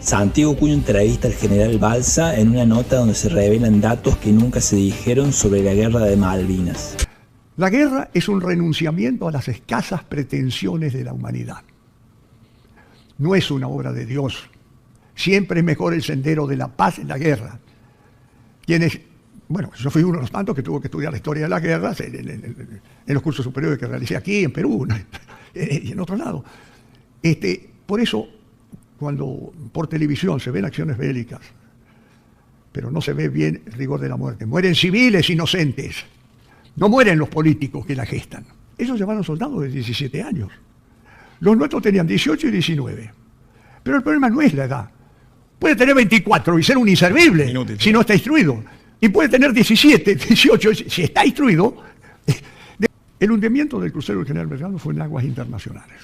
Santiago Cuño entrevista al general Balsa en una nota donde se revelan datos que nunca se dijeron sobre la guerra de Malvinas. La guerra es un renunciamiento a las escasas pretensiones de la humanidad. No es una obra de Dios. Siempre es mejor el sendero de la paz en la guerra. Bueno, yo fui uno de los tantos que tuvo que estudiar la historia de las guerras en los cursos superiores que realicé aquí, en Perú, y en otro lado. Por eso, cuando por televisión se ven acciones bélicas, pero no se ve bien el rigor de la muerte, mueren civiles inocentes, no mueren los políticos que la gestan. Ellos llevaron soldados de 17 años. Los nuestros tenían 18 y 19. Pero el problema no es la edad. Puede tener 24 y ser un inservible si no está instruido. Y puede tener 17, 18, si está instruido. El hundimiento del crucero del general Belgrano fue en aguas internacionales.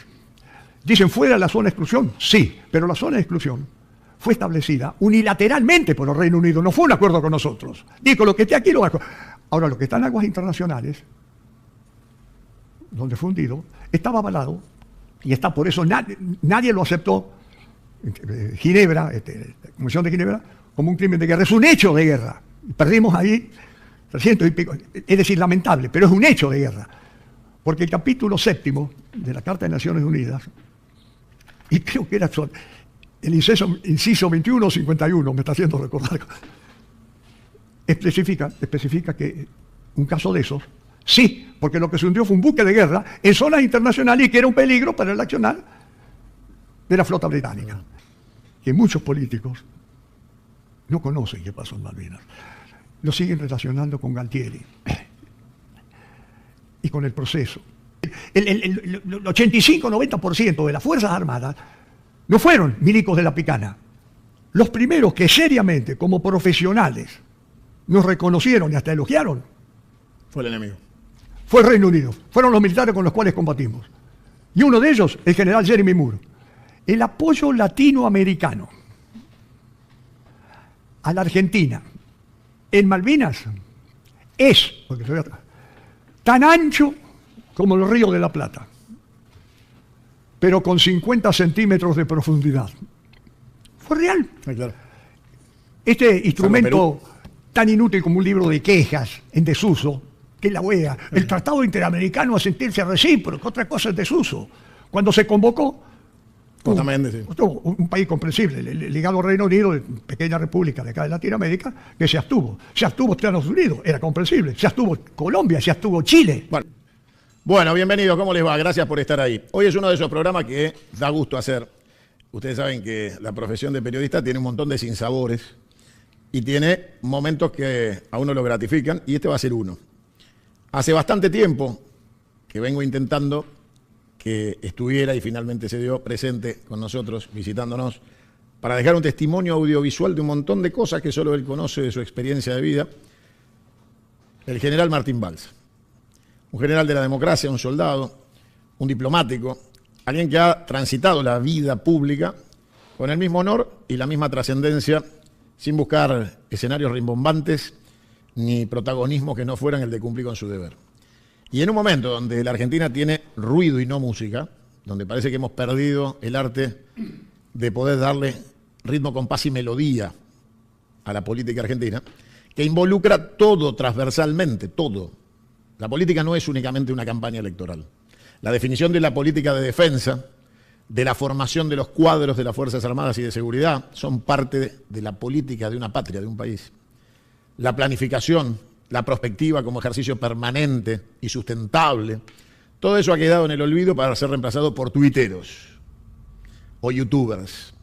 Dicen, ¿fuera de la zona de exclusión? Sí, pero la zona de exclusión fue establecida unilateralmente por el Reino Unido. No fue un acuerdo con nosotros. Digo, lo que esté aquí lo hago. Ahora, lo que está en aguas internacionales, donde fue hundido, estaba avalado, y está por eso nadie lo aceptó. Ginebra, la Comisión de Ginebra, como un crimen de guerra. Es un hecho de guerra. Perdimos ahí 300 y pico. Es decir, lamentable, pero es un hecho de guerra. Porque el capítulo 7 de la Carta de Naciones Unidas, y creo que era el inciso 21 o 51, me está haciendo recordar, especifica que un caso de esos, sí, porque lo que se hundió fue un buque de guerra en zonas internacionales y que era un peligro para el accionar de la flota británica. Que muchos políticos no conocen qué pasó en Malvinas. Lo siguen relacionando con Galtieri y con el proceso. El 85-90% de las Fuerzas Armadas no fueron milicos de la Picana. Los primeros que seriamente, como profesionales, nos reconocieron y hasta elogiaron fue el enemigo. Fue el Reino Unido. Fueron los militares con los cuales combatimos. Y uno de ellos, el general Jeremy Moore. El apoyo latinoamericano a la Argentina en Malvinas es tan ancho como el Río de la Plata, pero con 50 centímetros de profundidad. Fue real. Sí, claro. Este instrumento tan inútil como un libro de quejas en desuso, que es la OEA, el Tratado Interamericano a sentirse recíproco, otra cosa en desuso. Cuando se convocó, un país comprensible, ligado al Reino Unido, pequeña república de acá de Latinoamérica, que se abstuvo. Se abstuvo Estados Unidos, era comprensible. Se abstuvo Colombia, se abstuvo Chile. Bueno, bienvenidos, ¿cómo les va? Gracias por estar ahí. Hoy es uno de esos programas que da gusto hacer. Ustedes saben que la profesión de periodista tiene un montón de sinsabores y tiene momentos que a uno lo gratifican, y este va a ser uno. Hace bastante tiempo que vengo intentando que estuviera, y finalmente se dio presente con nosotros, visitándonos, para dejar un testimonio audiovisual de un montón de cosas que solo él conoce de su experiencia de vida, el general Martín Balsa. Un general de la democracia, un soldado, un diplomático, alguien que ha transitado la vida pública con el mismo honor y la misma trascendencia, sin buscar escenarios rimbombantes ni protagonismo que no fueran el de cumplir con su deber. Y en un momento donde la Argentina tiene ruido y no música, donde parece que hemos perdido el arte de poder darle ritmo, compás y melodía a la política argentina, que involucra todo transversalmente, todo. La política no es únicamente una campaña electoral. La definición de la política de defensa, de la formación de los cuadros de las Fuerzas Armadas y de seguridad, son parte de la política de una patria, de un país. La planificación, la prospectiva como ejercicio permanente y sustentable, todo eso ha quedado en el olvido para ser reemplazado por tuiteros o youtubers.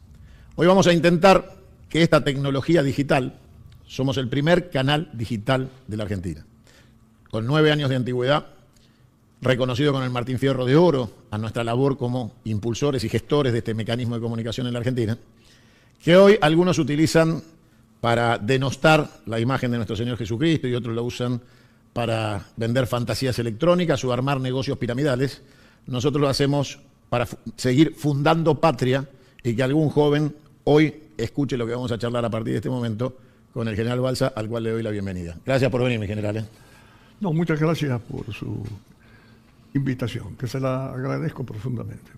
Hoy vamos a intentar que esta tecnología digital, somos el primer canal digital de la Argentina, con 9 años de antigüedad, reconocido con el Martín Fierro de Oro a nuestra labor como impulsores y gestores de este mecanismo de comunicación en la Argentina, que hoy algunos utilizan para denostar la imagen de nuestro Señor Jesucristo y otros lo usan para vender fantasías electrónicas o armar negocios piramidales. Nosotros lo hacemos para seguir fundando patria y que algún joven hoy escuche lo que vamos a charlar a partir de este momento con el general Balsa, al cual le doy la bienvenida. Gracias por venir, mi general. No, muchas gracias por su invitación, que se la agradezco profundamente.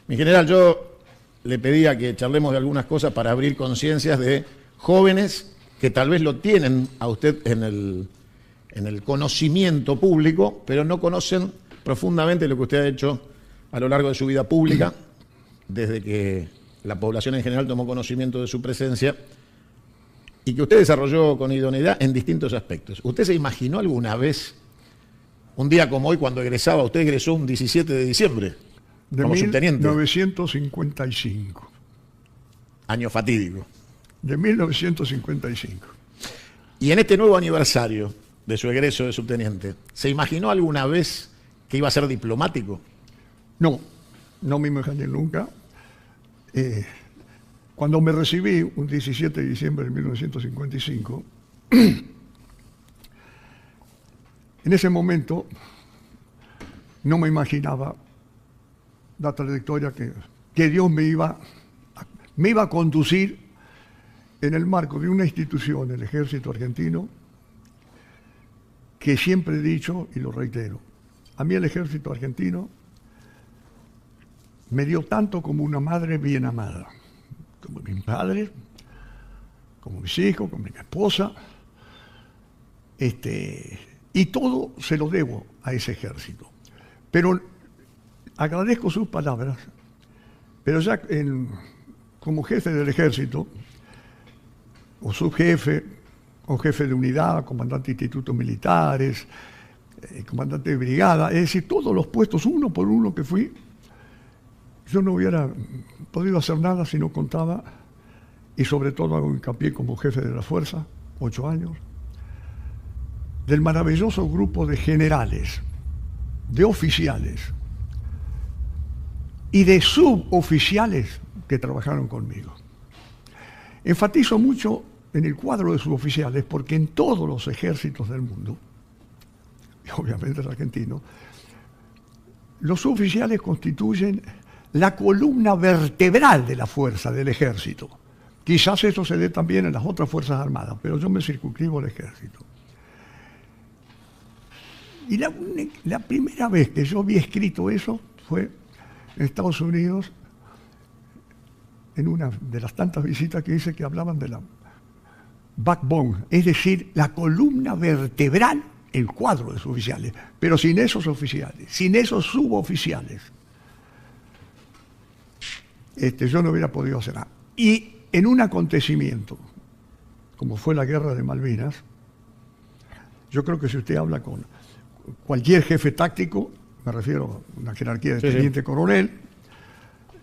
Mi general, yo le pedía que charlemos de algunas cosas para abrir conciencias de jóvenes que tal vez lo tienen a usted en el conocimiento público, pero no conocen profundamente lo que usted ha hecho a lo largo de su vida pública, desde que la población en general tomó conocimiento de su presencia y que usted desarrolló con idoneidad en distintos aspectos. ¿Usted se imaginó alguna vez, un día como hoy, cuando egresaba, usted egresó un 17 de diciembre como subteniente? De 1955. Año fatídico. De 1955. Y en este nuevo aniversario de su egreso de subteniente, ¿se imaginó alguna vez que iba a ser diplomático? No, no me imaginé nunca. Cuando me recibí, un 17 de diciembre de 1955, en ese momento no me imaginaba la trayectoria que Dios me iba a conducir en el marco de una institución, el Ejército Argentino, que siempre he dicho y lo reitero. A mí el Ejército Argentino me dio tanto como una madre bien amada, como mis padres, como mis hijos, como mi esposa, y todo se lo debo a ese ejército. Pero agradezco sus palabras, pero ya como jefe del ejército, o subjefe, o jefe de unidad, comandante de institutos militares, comandante de brigada, es decir, todos los puestos uno por uno que fui, yo no hubiera podido hacer nada si no contaba, y sobre todo hago hincapié como jefe de la fuerza, 8 años, del maravilloso grupo de generales, de oficiales y de suboficiales que trabajaron conmigo. Enfatizo mucho en el cuadro de suboficiales porque en todos los ejércitos del mundo, y obviamente el argentino, los suboficiales constituyen la columna vertebral de la fuerza del ejército. Quizás eso se dé también en las otras fuerzas armadas, pero yo me circunscribo al ejército. Y la primera vez que yo vi escrito eso fue en Estados Unidos, en una de las tantas visitas que hice que hablaban de la backbone, es decir, la columna vertebral, el cuadro de suboficiales, pero sin esos oficiales, sin esos suboficiales, yo no hubiera podido hacer nada. Y en un acontecimiento, como fue la guerra de Malvinas, yo creo que si usted habla con cualquier jefe táctico, me refiero a una jerarquía de teniente coronel,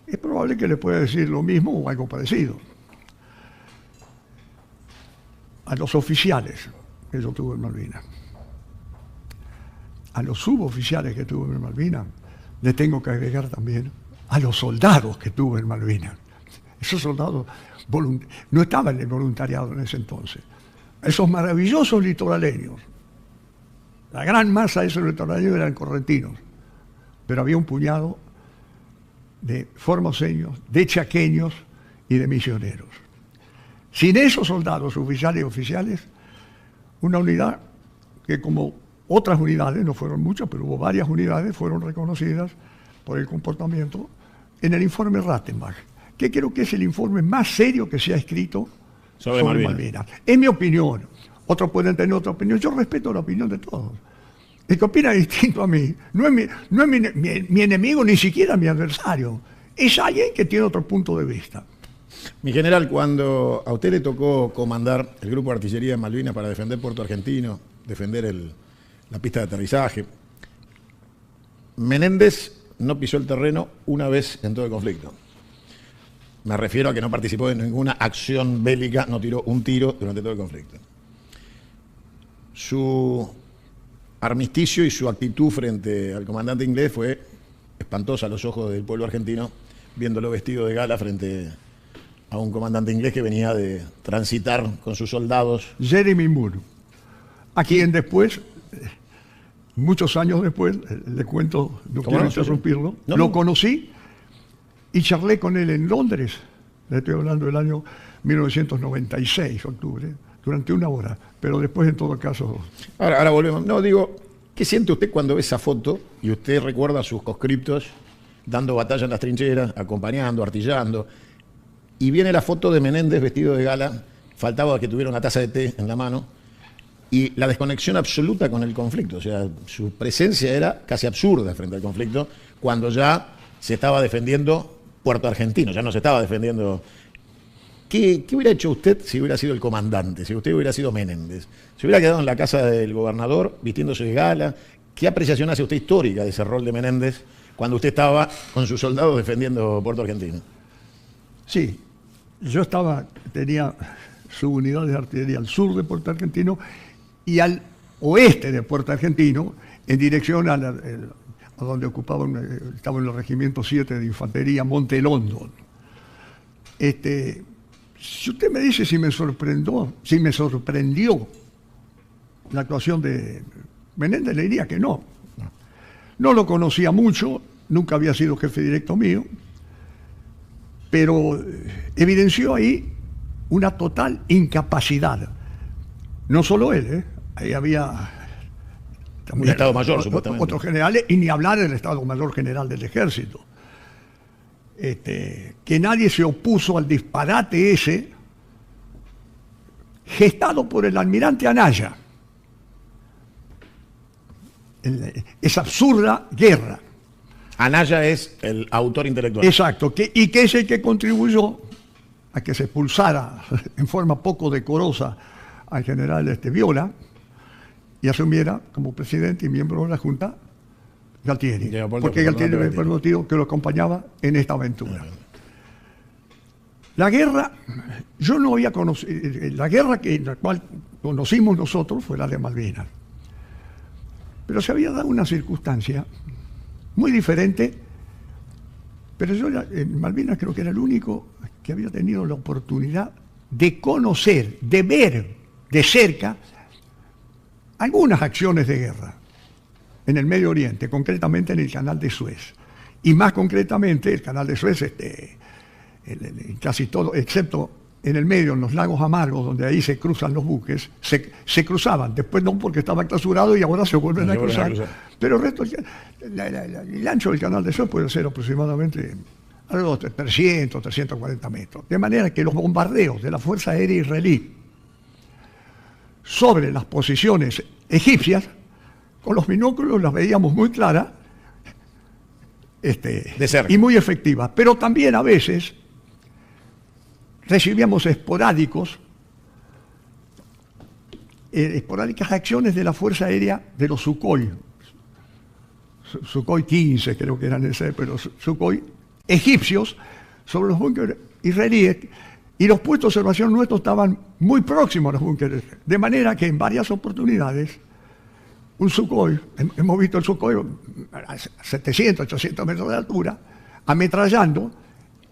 es probable que le pueda decir lo mismo o algo parecido. A los oficiales que yo tuve en Malvinas, a los suboficiales que tuve en Malvinas, le tengo que agregar también a los soldados que tuve en Malvinas. Esos soldados no estaban en el voluntariado en ese entonces. Esos maravillosos litoraleños. La gran masa de esos litoraleños eran correntinos, pero había un puñado de formoseños, de chaqueños y de misioneros. Sin esos soldados oficiales y oficiales, una unidad que, como otras unidades, no fueron muchas, pero hubo varias unidades, fueron reconocidas por el comportamiento en el informe Rattenbach, que creo que es el informe más serio que se ha escrito sobre Malvinas. Es mi opinión. Otros pueden tener otra opinión. Yo respeto la opinión de todos. El que opina distinto a mí no es mi enemigo, ni siquiera mi adversario. Es alguien que tiene otro punto de vista. Mi general, cuando a usted le tocó comandar el grupo de artillería de Malvinas para defender Puerto Argentino, defender la pista de aterrizaje, Menéndez no pisó el terreno una vez en todo el conflicto. Me refiero a que no participó en ninguna acción bélica, no tiró un tiro durante todo el conflicto. Su armisticio y su actitud frente al comandante inglés fue espantosa a los ojos del pueblo argentino, viéndolo vestido de gala frente a un comandante inglés que venía de transitar con sus soldados. Jeremy Moore, a quien después, muchos años después, le cuento, no quiero interrumpirlo, lo conocí y charlé con él en Londres, le estoy hablando del año 1996, octubre, durante 1 hora, pero después en todo caso... Ahora volvemos. No, digo, ¿qué siente usted cuando ve esa foto y usted recuerda a sus conscriptos dando batalla en las trincheras, acompañando, artillando. Y viene la foto de Menéndez vestido de gala, faltaba que tuviera una taza de té en la mano, y la desconexión absoluta con el conflicto. O sea, su presencia era casi absurda frente al conflicto, cuando ya se estaba defendiendo Puerto Argentino, ya no se estaba defendiendo. ¿Qué hubiera hecho usted si hubiera sido el comandante, si usted hubiera sido Menéndez? ¿Se hubiera quedado en la casa del gobernador vistiéndose de gala? ¿Qué apreciación hace usted histórica de ese rol de Menéndez cuando usted estaba con sus soldados defendiendo Puerto Argentino? Sí, yo tenía su unidad de artillería al sur de Puerto Argentino y al oeste de Puerto Argentino, en dirección a donde estaba en el regimiento 7 de infantería, Monte London. Si usted me dice si me sorprendió la actuación de Menéndez, le diría que no. No lo conocía mucho, nunca había sido jefe directo mío, pero evidenció ahí una total incapacidad. No solo él, ahí había un Estado Mayor, supuestamente. Otros generales, y ni hablar del Estado Mayor General del Ejército. Que nadie se opuso al disparate ese gestado por el almirante Anaya. Esa absurda guerra. Anaya es el autor intelectual. Exacto, y que es el que contribuyó a que se expulsara en forma poco decorosa al general Viola y asumiera como presidente y miembro de la Junta Galtieri, porque Galtieri fue el motivo que lo acompañaba en esta aventura. La guerra, yo no había conocido, la guerra la cual conocimos nosotros fue la de Malvinas, pero se había dado una circunstancia muy diferente, pero yo en Malvinas creo que era el único que había tenido la oportunidad de conocer, de ver de cerca algunas acciones de guerra en el Medio Oriente, concretamente en el Canal de Suez. Y más concretamente, el Canal de Suez, casi todo, excepto en el medio, en los lagos amargos, donde ahí se cruzan los buques, se cruzaban. Después no, porque estaba clausurado y ahora se vuelven a cruzar. Pero el resto, el ancho del Canal de Suez puede ser aproximadamente algo de 300, 340 metros. De manera que los bombardeos de la Fuerza Aérea Israelí sobre las posiciones egipcias, con los binóculos las veíamos muy claras de cerca, y muy efectivas, pero también a veces recibíamos esporádicas acciones de la Fuerza Aérea de los Sukhoi 15 creo que eran ese, pero Sukhoi egipcios sobre los búnkeres israelíes, y los puestos de observación nuestros estaban muy próximos a los búnkeres, de manera que en varias oportunidades un Sukhoi, hemos visto el Sukhoi a 700, 800 metros de altura, ametrallando,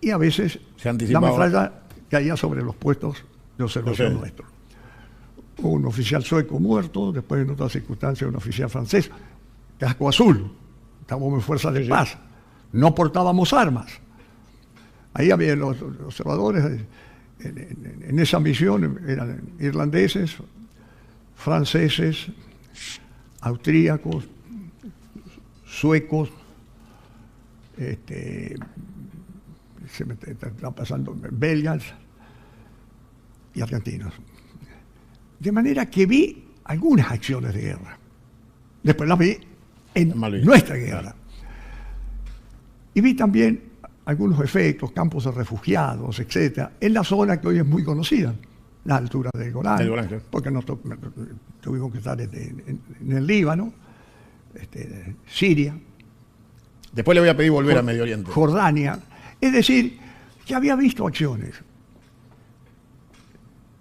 y a veces la metralla caía sobre los puestos de observación nuestros. Hubo un oficial sueco muerto, después en otras circunstancias un oficial francés, casco azul, estábamos en fuerza de paz, no portábamos armas. Ahí había los observadores, en esa misión eran irlandeses, franceses, austríacos, suecos, se me están pasando belgas y argentinos. De manera que vi algunas acciones de guerra. Después las vi en nuestra guerra. Y vi también algunos efectos, campos de refugiados, etcétera, en la zona que hoy es muy conocida, la altura del Golán, porque tuvimos que estar en el Líbano, Siria. Después le voy a pedir volver a Medio Oriente. Jordania. Es decir, que había visto acciones.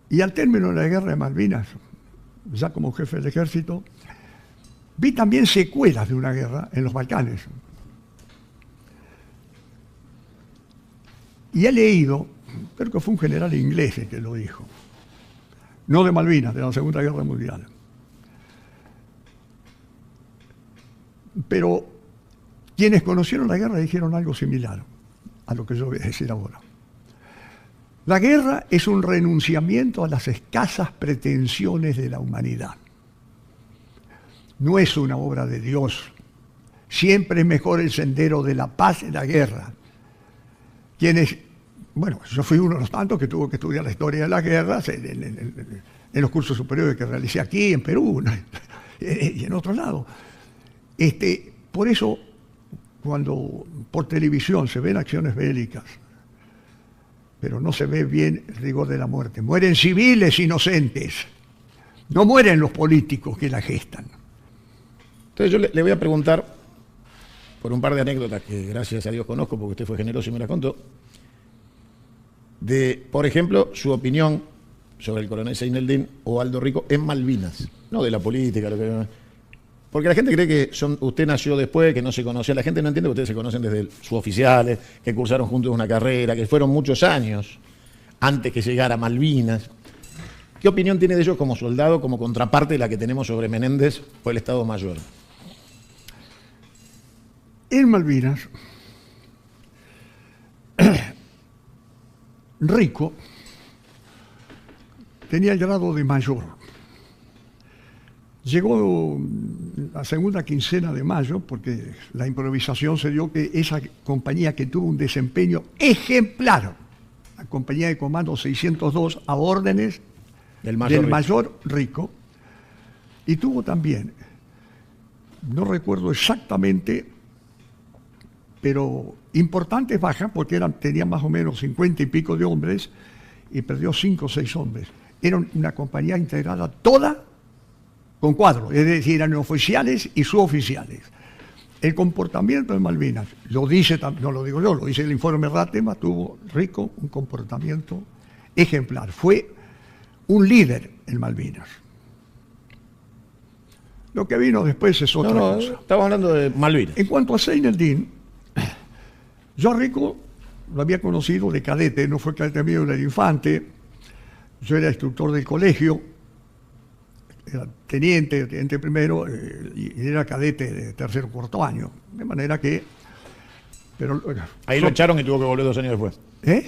Y al término de la guerra de Malvinas, ya como jefe del ejército, vi también secuelas de una guerra en los Balcanes. Y he leído, creo que fue un general inglés el que lo dijo, no de Malvinas, de la Segunda Guerra Mundial. Pero quienes conocieron la guerra dijeron algo similar a lo que yo voy a decir ahora. La guerra es un renunciamiento a las escasas pretensiones de la humanidad. No es una obra de Dios Siempre es mejor el sendero de la paz y la guerra. Bueno, yo fui uno de los tantos que tuvo que estudiar la historia de las guerras en los cursos superiores que realicé aquí, en Perú, ¿no? Y en otros lados. Por eso, cuando por televisión se ven acciones bélicas, pero no se ve bien el rigor de la muerte. Mueren civiles inocentes, no mueren los políticos que la gestan. Entonces yo le voy a preguntar por un par de anécdotas que gracias a Dios conozco, porque usted fue generoso y me las contó, de, por ejemplo, su opinión sobre el coronel Seineldin o Aldo Rico en Malvinas, no de la política, porque la gente cree que usted nació después, que no se conocía, la gente no entiende que ustedes se conocen desde sus oficiales, que cursaron juntos una carrera, que fueron muchos años antes que llegara a Malvinas. ¿Qué opinión tiene de ellos como soldado, como contraparte de la que tenemos sobre Menéndez o el Estado Mayor? En Malvinas, Rico tenía el grado de mayor. Llegó la segunda quincena de mayo, porque la improvisación se dio que esa compañía que tuvo un desempeño ejemplar, la compañía de comando 602, a órdenes del mayor Rico, y tuvo también, no recuerdo exactamente, pero importantes bajas, porque tenían más o menos 50 y pico de hombres, y perdió 5 o 6 hombres. Era una compañía integrada toda con cuadros, es decir, eran oficiales y suboficiales. El comportamiento de Malvinas, no lo digo yo, lo dice el informe Ratema, tuvo Rico un comportamiento ejemplar. Fue un líder en Malvinas. Lo que vino después es otra cosa. Estamos hablando de Malvinas. En cuanto a Seineldin, yo a Rico lo había conocido de cadete, no fue cadete mío, era infante. Yo era instructor del colegio, era teniente primero, y era cadete de tercer o cuarto año. De manera que... Ahí lo echaron y tuvo que volver 2 años después.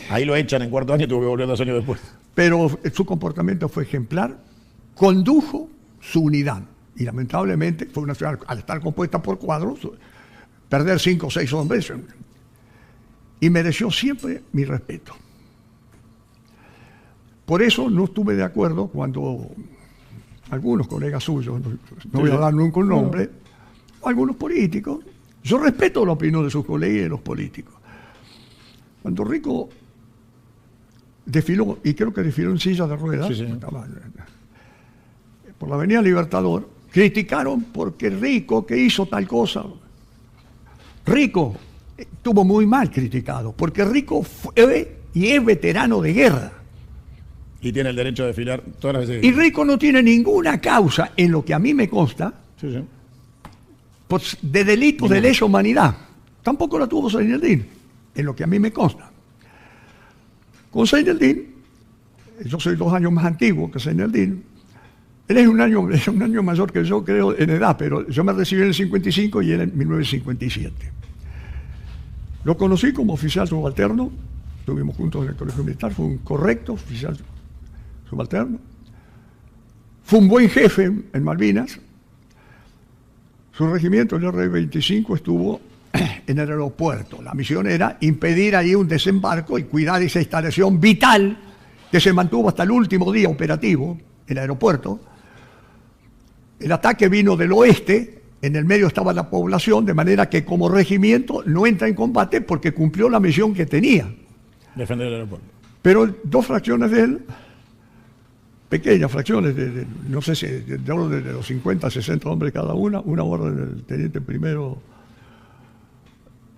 Ahí lo echan en cuarto año y tuvo que volver 2 años después. Pero su comportamiento fue ejemplar, condujo su unidad. Y lamentablemente fue una ciudad, al estar compuesta por cuadros, perder 5 o 6 hombres, y mereció siempre mi respeto. Por eso no estuve de acuerdo cuando algunos colegas suyos, no voy a dar nunca un nombre, o algunos políticos, yo respeto la opinión de sus colegas y de los políticos. Cuando Rico desfiló, y creo que desfiló en silla de ruedas, por la Avenida Libertador, criticaron porque Rico, que hizo tal cosa. Rico estuvo muy mal criticado, porque Rico fue y es veterano de guerra. Y tiene el derecho a desfilar todas las veces. Y Rico no tiene ninguna causa, en lo que a mí me consta, de delitos de lesa humanidad. Tampoco la tuvo Seineldin, en lo que a mí me consta. Con Seineldin, yo soy 2 años más antiguo que Seineldin. Él es un año mayor que yo, creo, en edad, pero yo me recibí en el 55 y él en 1957. Lo conocí como oficial subalterno, estuvimos juntos en el colegio militar, fue un correcto oficial subalterno. Fue un buen jefe en Malvinas. Su regimiento, el R-25, estuvo en el aeropuerto. La misión era impedir ahí un desembarco y cuidar esa instalación vital que se mantuvo hasta el último día operativo, el aeropuerto. El ataque vino del oeste, en el medio estaba la población, de manera que como regimiento no entra en combate porque cumplió la misión que tenía. Defender el aeropuerto. Pero 2 fracciones de él, pequeñas fracciones, no sé si de los 50 a 60 hombres cada una orden del teniente primero,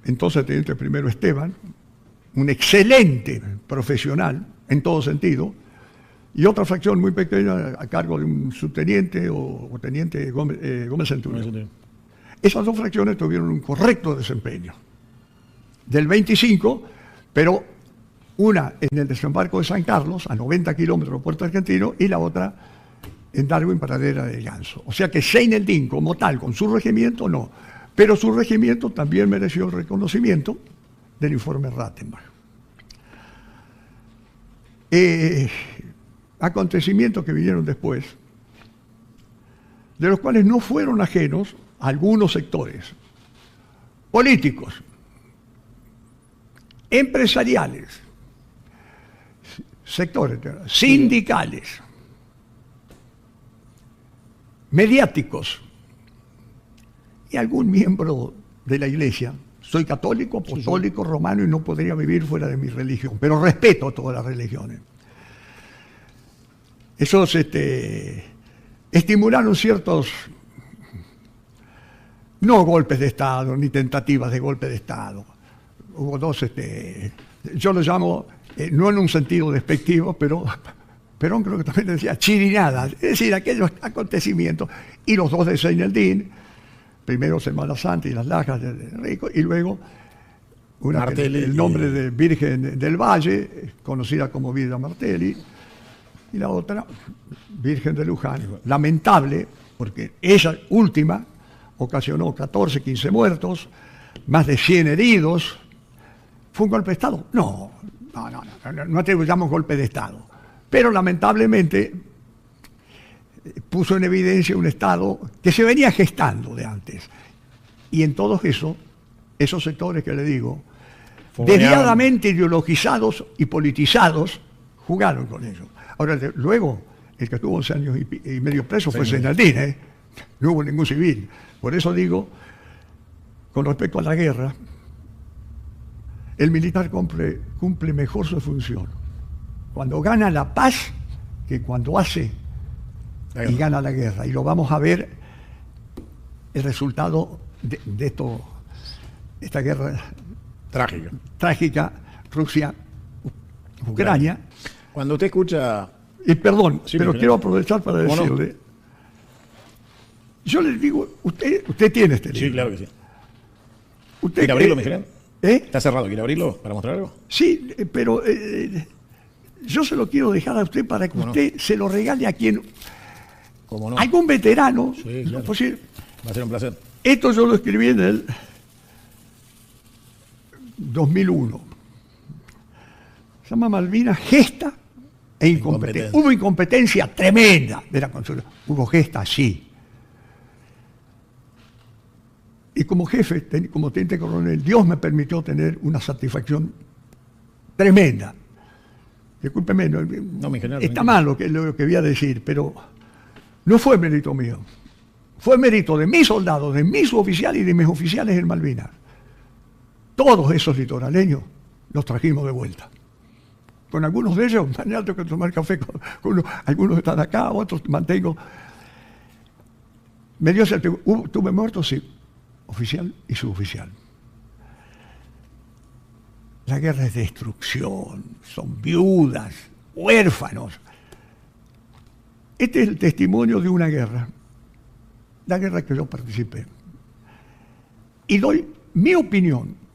entonces teniente primero Esteban, un excelente profesional en todo sentido, y otra fracción muy pequeña a cargo de un subteniente o teniente Gómez Centurión. Esas 2 fracciones tuvieron un correcto desempeño. Del 25, pero una en el desembarco de San Carlos, a 90 kilómetros de Puerto Argentino, y la otra en Darwin, Pradera del Ganso. O sea que Seineldin, como tal, con su regimiento, no. Pero su regimiento también mereció el reconocimiento del informe Rattenbach. Acontecimientos que vinieron después, de los cuales no fueron ajenos a algunos sectores. políticos, empresariales, sectores sindicales, mediáticos y algún miembro de la Iglesia. Soy católico, apostólico, romano y no podría vivir fuera de mi religión, pero respeto a todas las religiones. Esos estimularon ciertos, no golpes de Estado, ni tentativas de golpe de Estado. Hubo dos, yo lo llamo, no en un sentido despectivo, pero Perón creo que también decía chirinadas, es decir, aquellos acontecimientos, y los dos de Seineldín, primero Semana Santa y las lajas de Rico, y luego el nombre de Virgen del Valle, conocida como Villa Martelli, y la otra, Virgen de Luján. Lamentable, porque esa última ocasionó 14, 15 muertos, más de 100 heridos. ¿Fue un golpe de Estado? No atribuyamos golpe de Estado. Pero lamentablemente puso en evidencia un Estado que se venía gestando de antes. Y en todos esos sectores que le digo, desviadamente ideologizados y politizados, jugaron con ellos. Ahora, luego, el que estuvo 11 años y medio preso fue Seineldín, no hubo ningún civil. Por eso digo, con respecto a la guerra, el militar cumple mejor su función cuando gana la paz que cuando hace y gana la guerra. Y lo vamos a ver el resultado de esta guerra trágica Rusia-Ucrania. Cuando usted escucha... Y perdón, pero quiero aprovechar para decirle... Yo les digo, usted tiene este libro. Sí, claro que sí. ¿Quiere abrirlo, mi gerente? ¿Está cerrado? ¿Quiere abrirlo para mostrar algo? Sí, pero yo se lo quiero dejar a usted para que usted se lo regale a quien... ¿Cómo no? Algún veterano. Sí, claro. Posible. Va a ser un placer. Esto yo lo escribí en el 2001. Se llama Malvinas, gesta e incompetencia. Hubo incompetencia tremenda de la Constitución. Hubo gesta, sí. Y como jefe, como teniente coronel, Dios me permitió tener una satisfacción tremenda. Discúlpeme, no, mi general, está mal lo que voy a decir, pero no fue mérito mío. Fue mérito de mis soldados, de mis oficiales y de mis oficiales en Malvinas. Todos esos litoraleños los trajimos de vuelta. Con algunos de ellos, mañana tengo que tomar café con uno, algunos están acá, otros mantengo. Me dio tuve muertos, sí, oficial y suboficial. La guerra es destrucción, son viudas, huérfanos. Este es el testimonio de una guerra, la guerra que yo participé. Y doy mi opinión.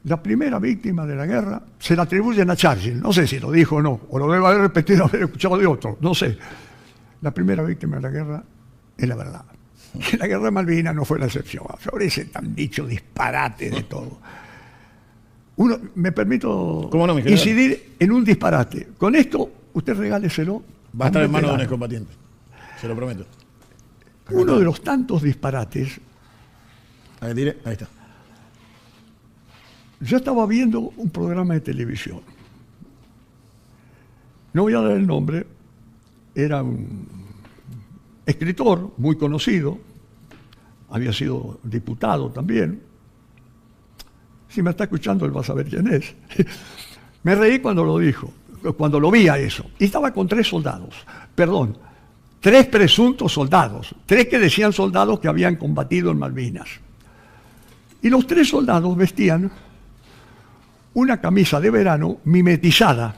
La primera víctima de la guerra se la atribuyen a Churchill, no sé si lo dijo o no, o lo debo haber repetido, haber escuchado de otro, no sé. La primera víctima de la guerra es la verdad. Y la guerra de Malvinas no fue la excepción. Sobre ese tan dicho disparate de todo. Me permito incidir en un disparate. Con esto, usted regáleselo. Va a estar en manos de un excombatiente. Se lo prometo. Uno de los tantos disparates. Ahí está. Yo estaba viendo un programa de televisión. No voy a dar el nombre. Era un escritor muy conocido. Había sido diputado también. Si me está escuchando, él va a saber quién es. Me reí cuando lo dijo, cuando lo vi a eso. Y estaba con 3 soldados. Perdón, 3 presuntos soldados. 3 que decían soldados que habían combatido en Malvinas. Y los 3 soldados vestían una camisa de verano mimetizada.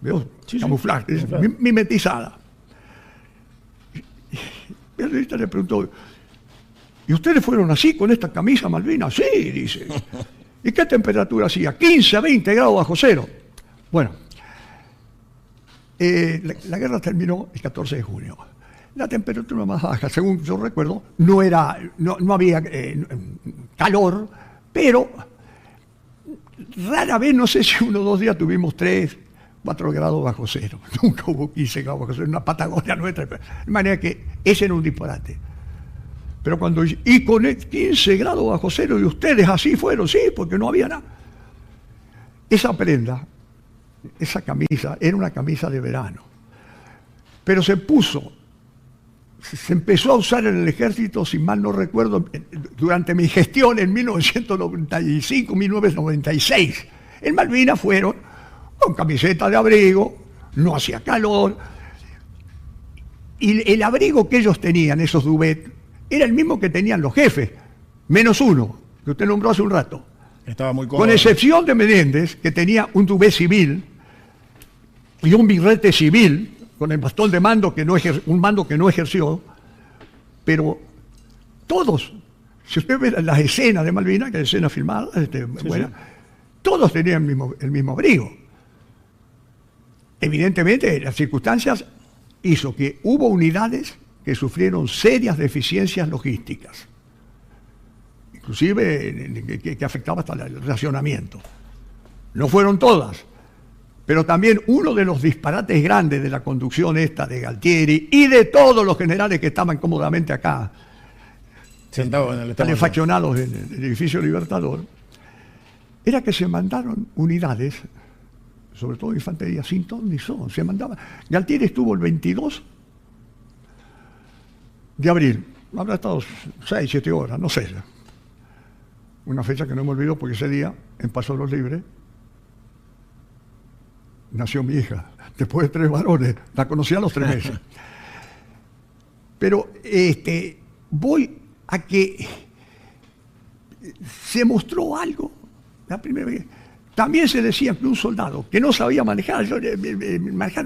¿Veo? Sí, camuflaje, mimetizada. Y el periodista le preguntó, ¿y ustedes fueron así con esta camisa Malvinas? Sí, dice. ¿Y qué temperatura hacía? 15 a 20 grados bajo cero. Bueno, la guerra terminó el 14 de junio. La temperatura más baja, según yo recuerdo, no había calor, pero rara vez, no sé si 1 o 2 días tuvimos 3, 4 grados bajo cero. Nunca hubo 15 grados bajo cero en una Patagonia nuestra. De manera que ese era un disparate. Pero cuando, y con 15 grados bajo cero, y ustedes así fueron, sí, porque no había nada. Esa prenda, esa camisa, era una camisa de verano. Pero se empezó a usar en el ejército, si mal no recuerdo, durante mi gestión en 1995, 1996. En Malvinas fueron con camiseta de abrigo, no hacía calor. Y el abrigo que ellos tenían, esos duvet, era el mismo que tenían los jefes, menos uno, que usted nombró hace un rato. Estaba muy cómodo. Con excepción de Menéndez, que tenía un duvet civil y un birrete civil, con el bastón de mando, un mando que no ejerció, pero todos, si usted ve las escenas de Malvinas, que hay escenas filmadas, bueno, todos tenían el mismo abrigo. Evidentemente, las circunstancias hizo que hubo unidades que sufrieron serias deficiencias logísticas, inclusive que afectaba hasta el racionamiento. No fueron todas, pero también uno de los disparates grandes de la conducción esta de Galtieri y de todos los generales que estaban cómodamente acá, sentados en el Estado, calefaccionados en el edificio Libertador, era que se mandaron unidades, sobre todo infantería, sin ton ni son. Se mandaba. Galtieri estuvo el 22 de abril, habrá estado 6, 7 horas, no sé. Una fecha que no me olvido porque ese día, en Paso de los Libres, nació mi hija, después de 3 varones, la conocí a los 3 meses. Pero voy a que se mostró algo, la primera vez. También se decía que un soldado que no sabía manejar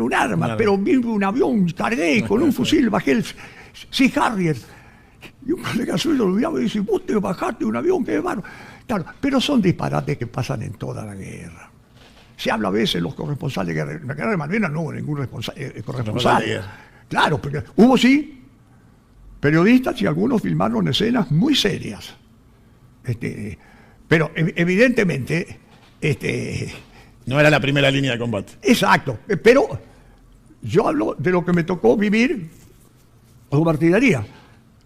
un arma, pero vi un avión, cargué con un fusil, bajé el Sea Harrier. Y un colega suyo lo miraba y dice, vos te bajaste de un avión, qué bárbaro. Claro, pero son disparates que pasan en toda la guerra. Se habla a veces los corresponsales de guerra. En la guerra de Malvinas no hubo ningún corresponsal. Claro, porque hubo sí periodistas y algunos filmaron escenas muy serias. Pero evidentemente... no era la primera línea de combate. Exacto, pero yo hablo de lo que me tocó vivir como artillería.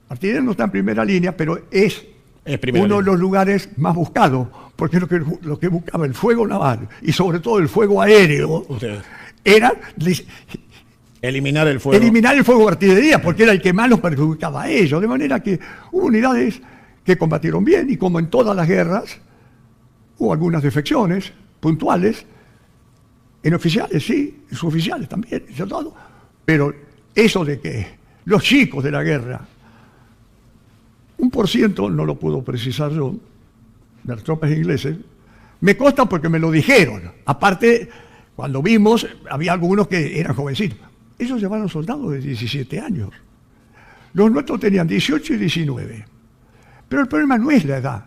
Artillería no está en primera línea, pero es uno de los lugares más buscados, porque lo que buscaba el fuego naval y sobre todo el fuego aéreo era eliminar el fuego. Eliminar el fuego de artillería, porque era el que más los perjudicaba a ellos. De manera que hubo unidades que combatieron bien y como en todas las guerras, hubo algunas defecciones puntuales, en oficiales sí, en suboficiales también, pero eso de que los chicos de la guerra, 1% no lo puedo precisar yo, de las tropas ingleses, me consta porque me lo dijeron. Aparte, cuando vimos, había algunos que eran jovencitos. Ellos llevaron soldados de 17 años. Los nuestros tenían 18 y 19. Pero el problema no es la edad.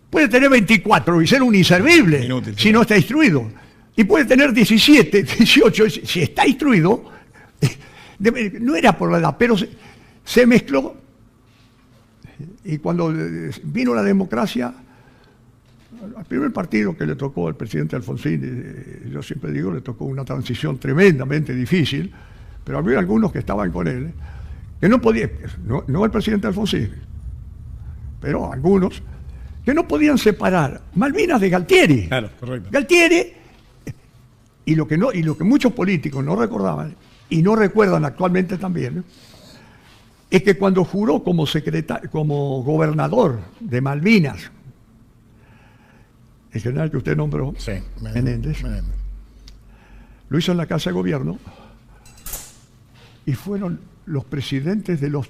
Puede tener 24 y ser un inservible si no está instruido. Y puede tener 17, 18, si está instruido. No era por la edad, pero se mezcló. Y cuando vino la democracia, al primer partido que le tocó al presidente Alfonsín, yo siempre digo, le tocó una transición tremendamente difícil, pero había algunos que estaban con él, que no podían, no el presidente Alfonsín, pero algunos, que no podían separar Malvinas de Galtieri. Claro, correcto. Galtieri, y lo que muchos políticos no recordaban, y no recuerdan actualmente también, es que cuando juró como gobernador de Malvinas, el general que usted nombró, sí, Menéndez, lo hizo en la Casa de Gobierno, y fueron los presidentes de los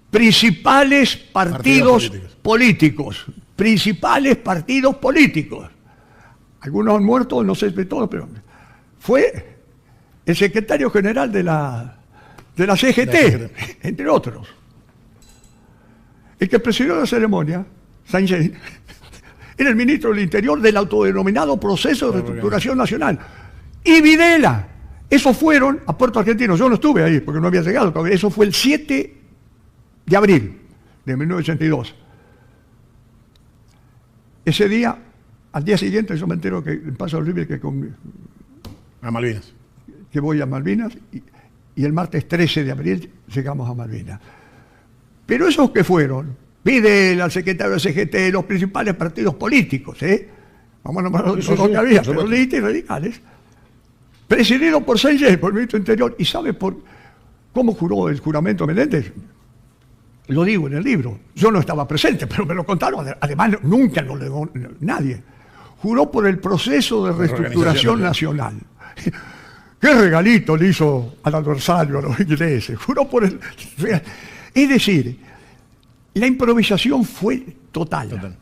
principales partidos políticos. Principales partidos políticos. Algunos han muerto, no sé de todos, pero fue el secretario general de la CGT, entre otros. El que presidió la ceremonia, Sánchez, era el ministro del Interior del autodenominado Proceso de Reestructuración Nacional. Y Videla. Esos fueron a Puerto Argentino. Yo no estuve ahí porque no había llegado todavía. Eso fue el 7 de abril de 1982. Ese día, al día siguiente, yo me entero que en Paso Libre a Malvinas. Que voy a Malvinas y el martes 13 de abril llegamos a Malvinas. Pero esos que fueron, Videla, al secretario del CGT, los principales partidos políticos, vamos a nombrar los dos que había, peronistas y radicales, presidido por Sánchez, por el ministro del Interior. ¿Y sabe cómo juró el juramento Menéndez? Lo digo en el libro. Yo no estaba presente, pero me lo contaron. Además, nunca lo legó nadie. Juró por el proceso de reestructuración nacional. ¿Qué regalito le hizo al adversario, a los ingleses? Juró por el... Es decir, la improvisación fue total.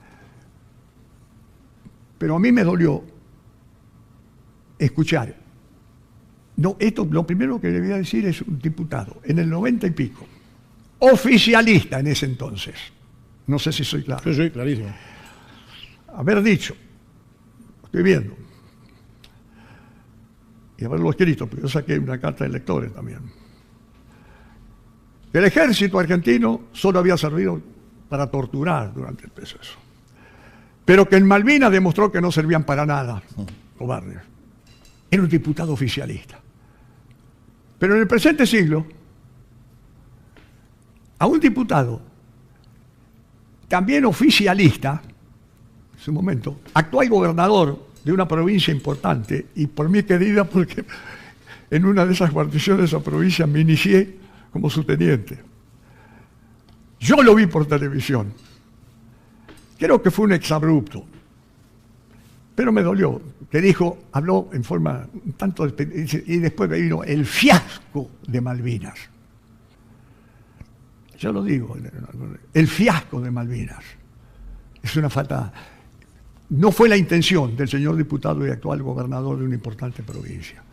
Pero a mí me dolió escuchar. No, esto, lo primero que le voy a decir es un diputado, en el 90 y pico, oficialista en ese entonces. No sé si soy claro. Sí, clarísimo. Haber dicho, estoy viendo, y haberlo escrito, porque yo saqué una carta de lectores también, que el ejército argentino solo había servido para torturar durante el proceso, pero que en Malvinas demostró que no servían para nada, cobardes. Era un diputado oficialista. Pero en el presente siglo, a un diputado también oficialista, en su momento, actual gobernador de una provincia importante, y por mí querida porque en una de esas guarniciones de esa provincia me inicié como su teniente. Yo lo vi por televisión. Creo que fue un exabrupto, pero me dolió, que dijo, habló en forma un tanto, y después vino el fiasco de Malvinas. Yo lo digo, el fiasco de Malvinas. Es una falta. No fue la intención del señor diputado y actual gobernador de una importante provincia.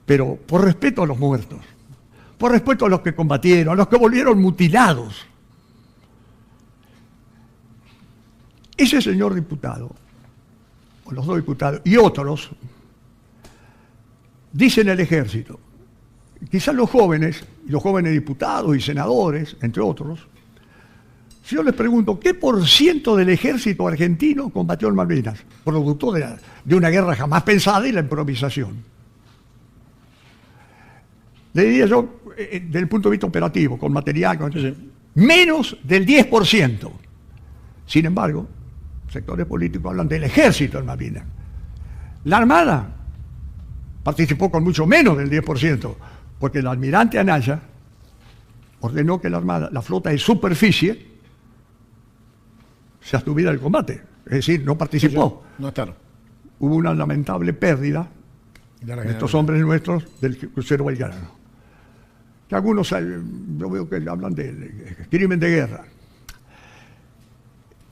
Pero por respeto a los muertos, por respeto a los que combatieron, a los que volvieron mutilados. Ese señor diputado, o los dos diputados, y otros, dicen el ejército, quizás los jóvenes diputados y senadores, entre otros, si yo les pregunto, ¿qué % del ejército argentino combatió en Malvinas? Producto de una guerra jamás pensada y la improvisación. Le diría yo, desde el punto de vista operativo, con material, menos del 10%. Sin embargo, sectores políticos hablan del ejército en Malvinas. La Armada participó con mucho menos del 10%, porque el almirante Anaya ordenó que la flota de superficie se abstuviera del combate. Es decir, no participó. No estaron. Hubo una lamentable pérdida de estos hombres nuestros del crucero Belgrano. Que algunos, yo veo que hablan de crimen de guerra.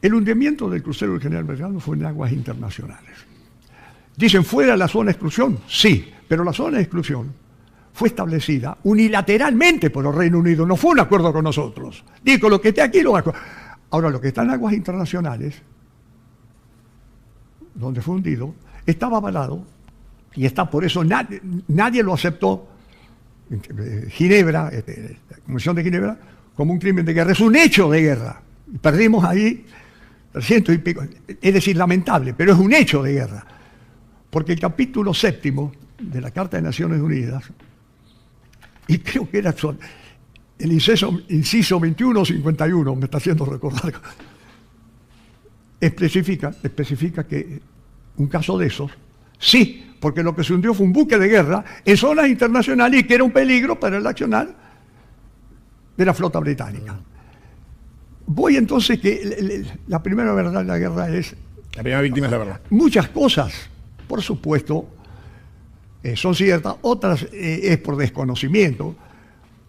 El hundimiento del crucero del general Belgrano fue en aguas internacionales. Dicen, ¿fuera de la zona de exclusión? Sí, pero la zona de exclusión fue establecida unilateralmente por el Reino Unido, no fue un acuerdo con nosotros. Digo, lo que esté aquí lo hago. Ahora, lo que está en aguas internacionales, donde fue hundido, estaba avalado, y está por eso nadie lo aceptó, Ginebra, la Comisión de Ginebra, como un crimen de guerra. Es un hecho de guerra. Perdimos ahí 300 y pico. Es decir, lamentable, pero es un hecho de guerra. Porque el capítulo 7º de la Carta de Naciones Unidas, y creo que era el inciso 21 o 51, me está haciendo recordar, especifica que un caso de esos, sí, porque lo que se hundió fue un buque de guerra en zonas internacionales y que era un peligro para el accionar de la flota británica. Voy entonces que la primera verdad de la guerra es... La primera víctima es la verdad. Muchas cosas, por supuesto, son ciertas, otras es por desconocimiento,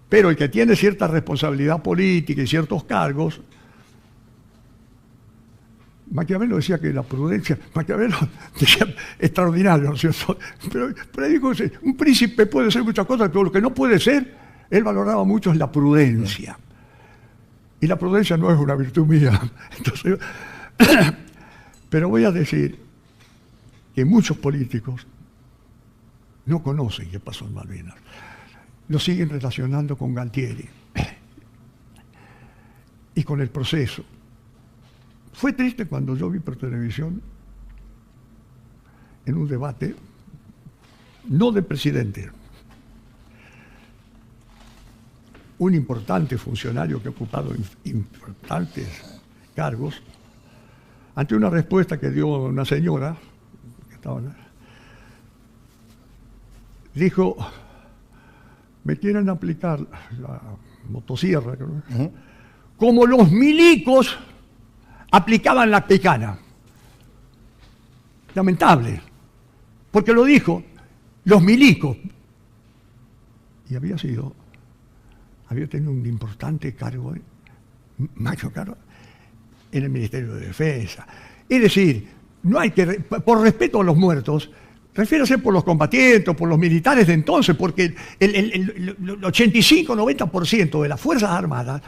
pero el que tiene cierta responsabilidad política y ciertos cargos, Maquiavelo decía que la prudencia, Maquiavelo decía extraordinario, ¿no es cierto? Pero dijo, un príncipe puede ser muchas cosas, pero lo que no puede ser, él valoraba mucho es la prudencia. Y la prudencia no es una virtud mía. Entonces, pero voy a decir que muchos políticos no conocen qué pasó en Malvinas. Lo siguen relacionando con Galtieri y con el proceso. Fue triste cuando yo vi por televisión, en un debate, no de presidente, un importante funcionario que ha ocupado importantes cargos, ante una respuesta que dio una señora, que estaba, dijo, me quieren aplicar la motosierra, como los milicos aplicaban la picana. Lamentable, porque lo dijo, los milicos. Y había tenido un importante cargo, mayor cargo, en el Ministerio de Defensa. Es decir, no hay que, por respeto a los muertos, refiérase por los combatientes, por los militares de entonces, porque el 85-90% de las Fuerzas Armadas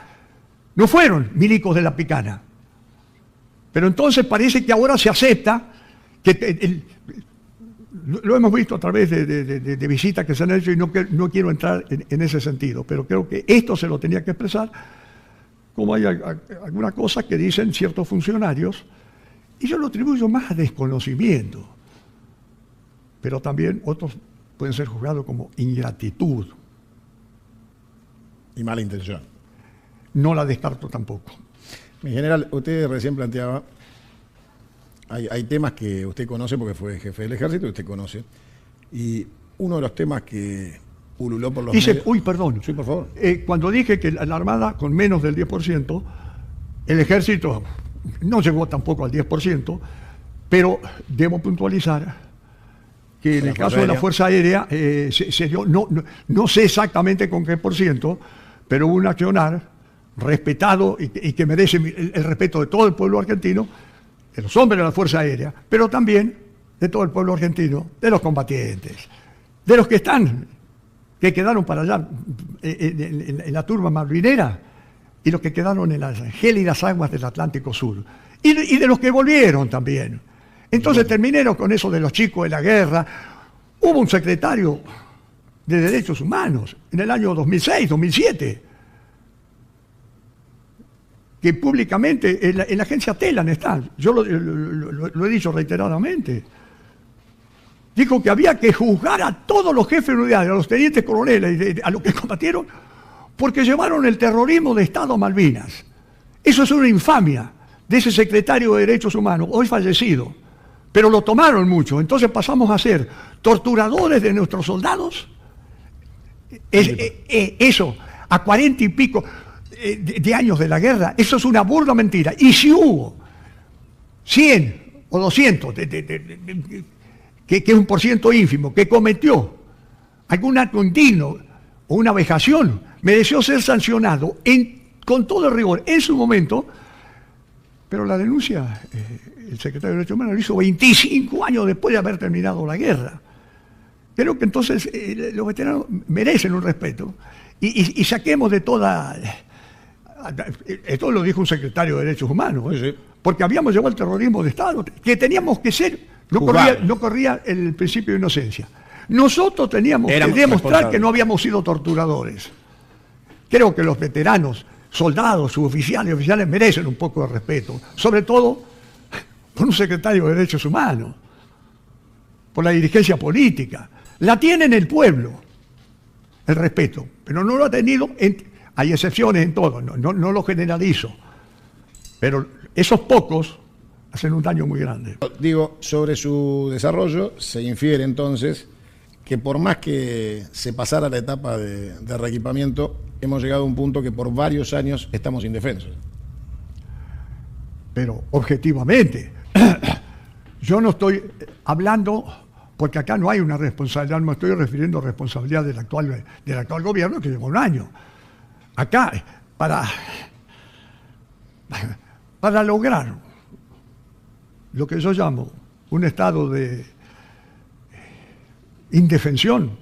no fueron milicos de la picana. Pero entonces parece que ahora se acepta que lo hemos visto a través de visitas que se han hecho y no quiero entrar en ese sentido, pero creo que esto se lo tenía que expresar, como hay algunas cosas que dicen ciertos funcionarios, y yo lo atribuyo más a desconocimiento, pero también otros pueden ser juzgados como ingratitud. Y mala intención. No la descarto tampoco. Mi general, usted recién planteaba, hay temas que usted conoce porque fue jefe del ejército y usted conoce, y uno de los temas que pululó por los medios... Uy, perdón. Sí, por favor. Cuando dije que la Armada con menos del 10%, el ejército no llegó tampoco al 10%, pero debo puntualizar que en el caso de la Fuerza Aérea se dio, no sé exactamente con qué por ciento, pero hubo un accionar respetado y que merece el respeto de todo el pueblo argentino, de los hombres de la Fuerza Aérea, pero también de todo el pueblo argentino, de los combatientes, de los que quedaron para allá en la turba malvinera y los que quedaron en las gélidas aguas del Atlántico Sur, y de los que volvieron también. Entonces terminaron con eso de los chicos de la guerra. Hubo un secretario de Derechos Humanos en el año 2006, 2007, que públicamente en la agencia Telan está, yo lo he dicho reiteradamente, dijo que había que juzgar a todos los jefes de unidades, a los tenientes coroneles, a los que combatieron, porque llevaron el terrorismo de Estado a Malvinas. Eso es una infamia de ese secretario de Derechos Humanos, hoy fallecido, pero lo tomaron mucho, entonces pasamos a ser torturadores de nuestros soldados. Eso, a 40 y pico de años de la guerra, eso es una burda mentira. Y si hubo 100 o 200, que es un porciento ínfimo, que cometió algún acto indigno o una vejación, mereció ser sancionado con todo el rigor en su momento, pero la denuncia, el secretario de Derechos Humanos lo hizo 25 años después de haber terminado la guerra. Creo que entonces los veteranos merecen un respeto y saquemos de toda... Esto lo dijo un secretario de Derechos Humanos, sí. Porque habíamos llevado el terrorismo de Estado, que teníamos que ser, no corría el principio de inocencia. Nosotros teníamos que demostrar que no habíamos sido torturadores. Creo que los veteranos, soldados, suboficiales, oficiales merecen un poco de respeto, sobre todo por un secretario de Derechos Humanos, por la dirigencia política. La tiene en el pueblo, el respeto, pero no lo ha tenido, hay excepciones en todo, no lo generalizo, pero esos pocos hacen un daño muy grande. Digo, sobre su desarrollo se infiere entonces que por más que se pasara la etapa de reequipamiento, hemos llegado a un punto que por varios años estamos indefensos. Pero objetivamente, yo no estoy hablando, porque acá no hay una responsabilidad, no me estoy refiriendo a responsabilidad del actual gobierno que lleva un año. Acá, para lograr lo que yo llamo un estado de indefensión,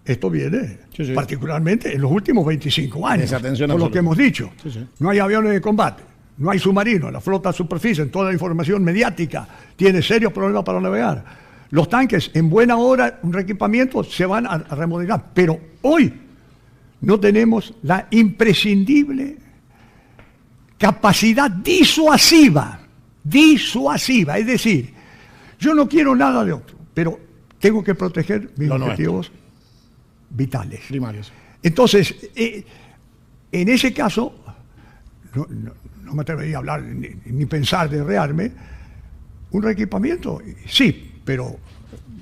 esto viene particularmente en los últimos 25 años, por lo que hemos dicho. No hay aviones de combate, no hay submarinos, la flota superficie, en toda la información mediática, tiene serios problemas para navegar. Los tanques, en buena hora, un reequipamiento, se van a remodelar, pero hoy no tenemos la imprescindible capacidad disuasiva, es decir, yo no quiero nada de otro, pero tengo que proteger mis objetivos vitales. Primarios. Entonces, En ese caso, no me atrevería a hablar ni pensar de rearme. Un reequipamiento, sí, pero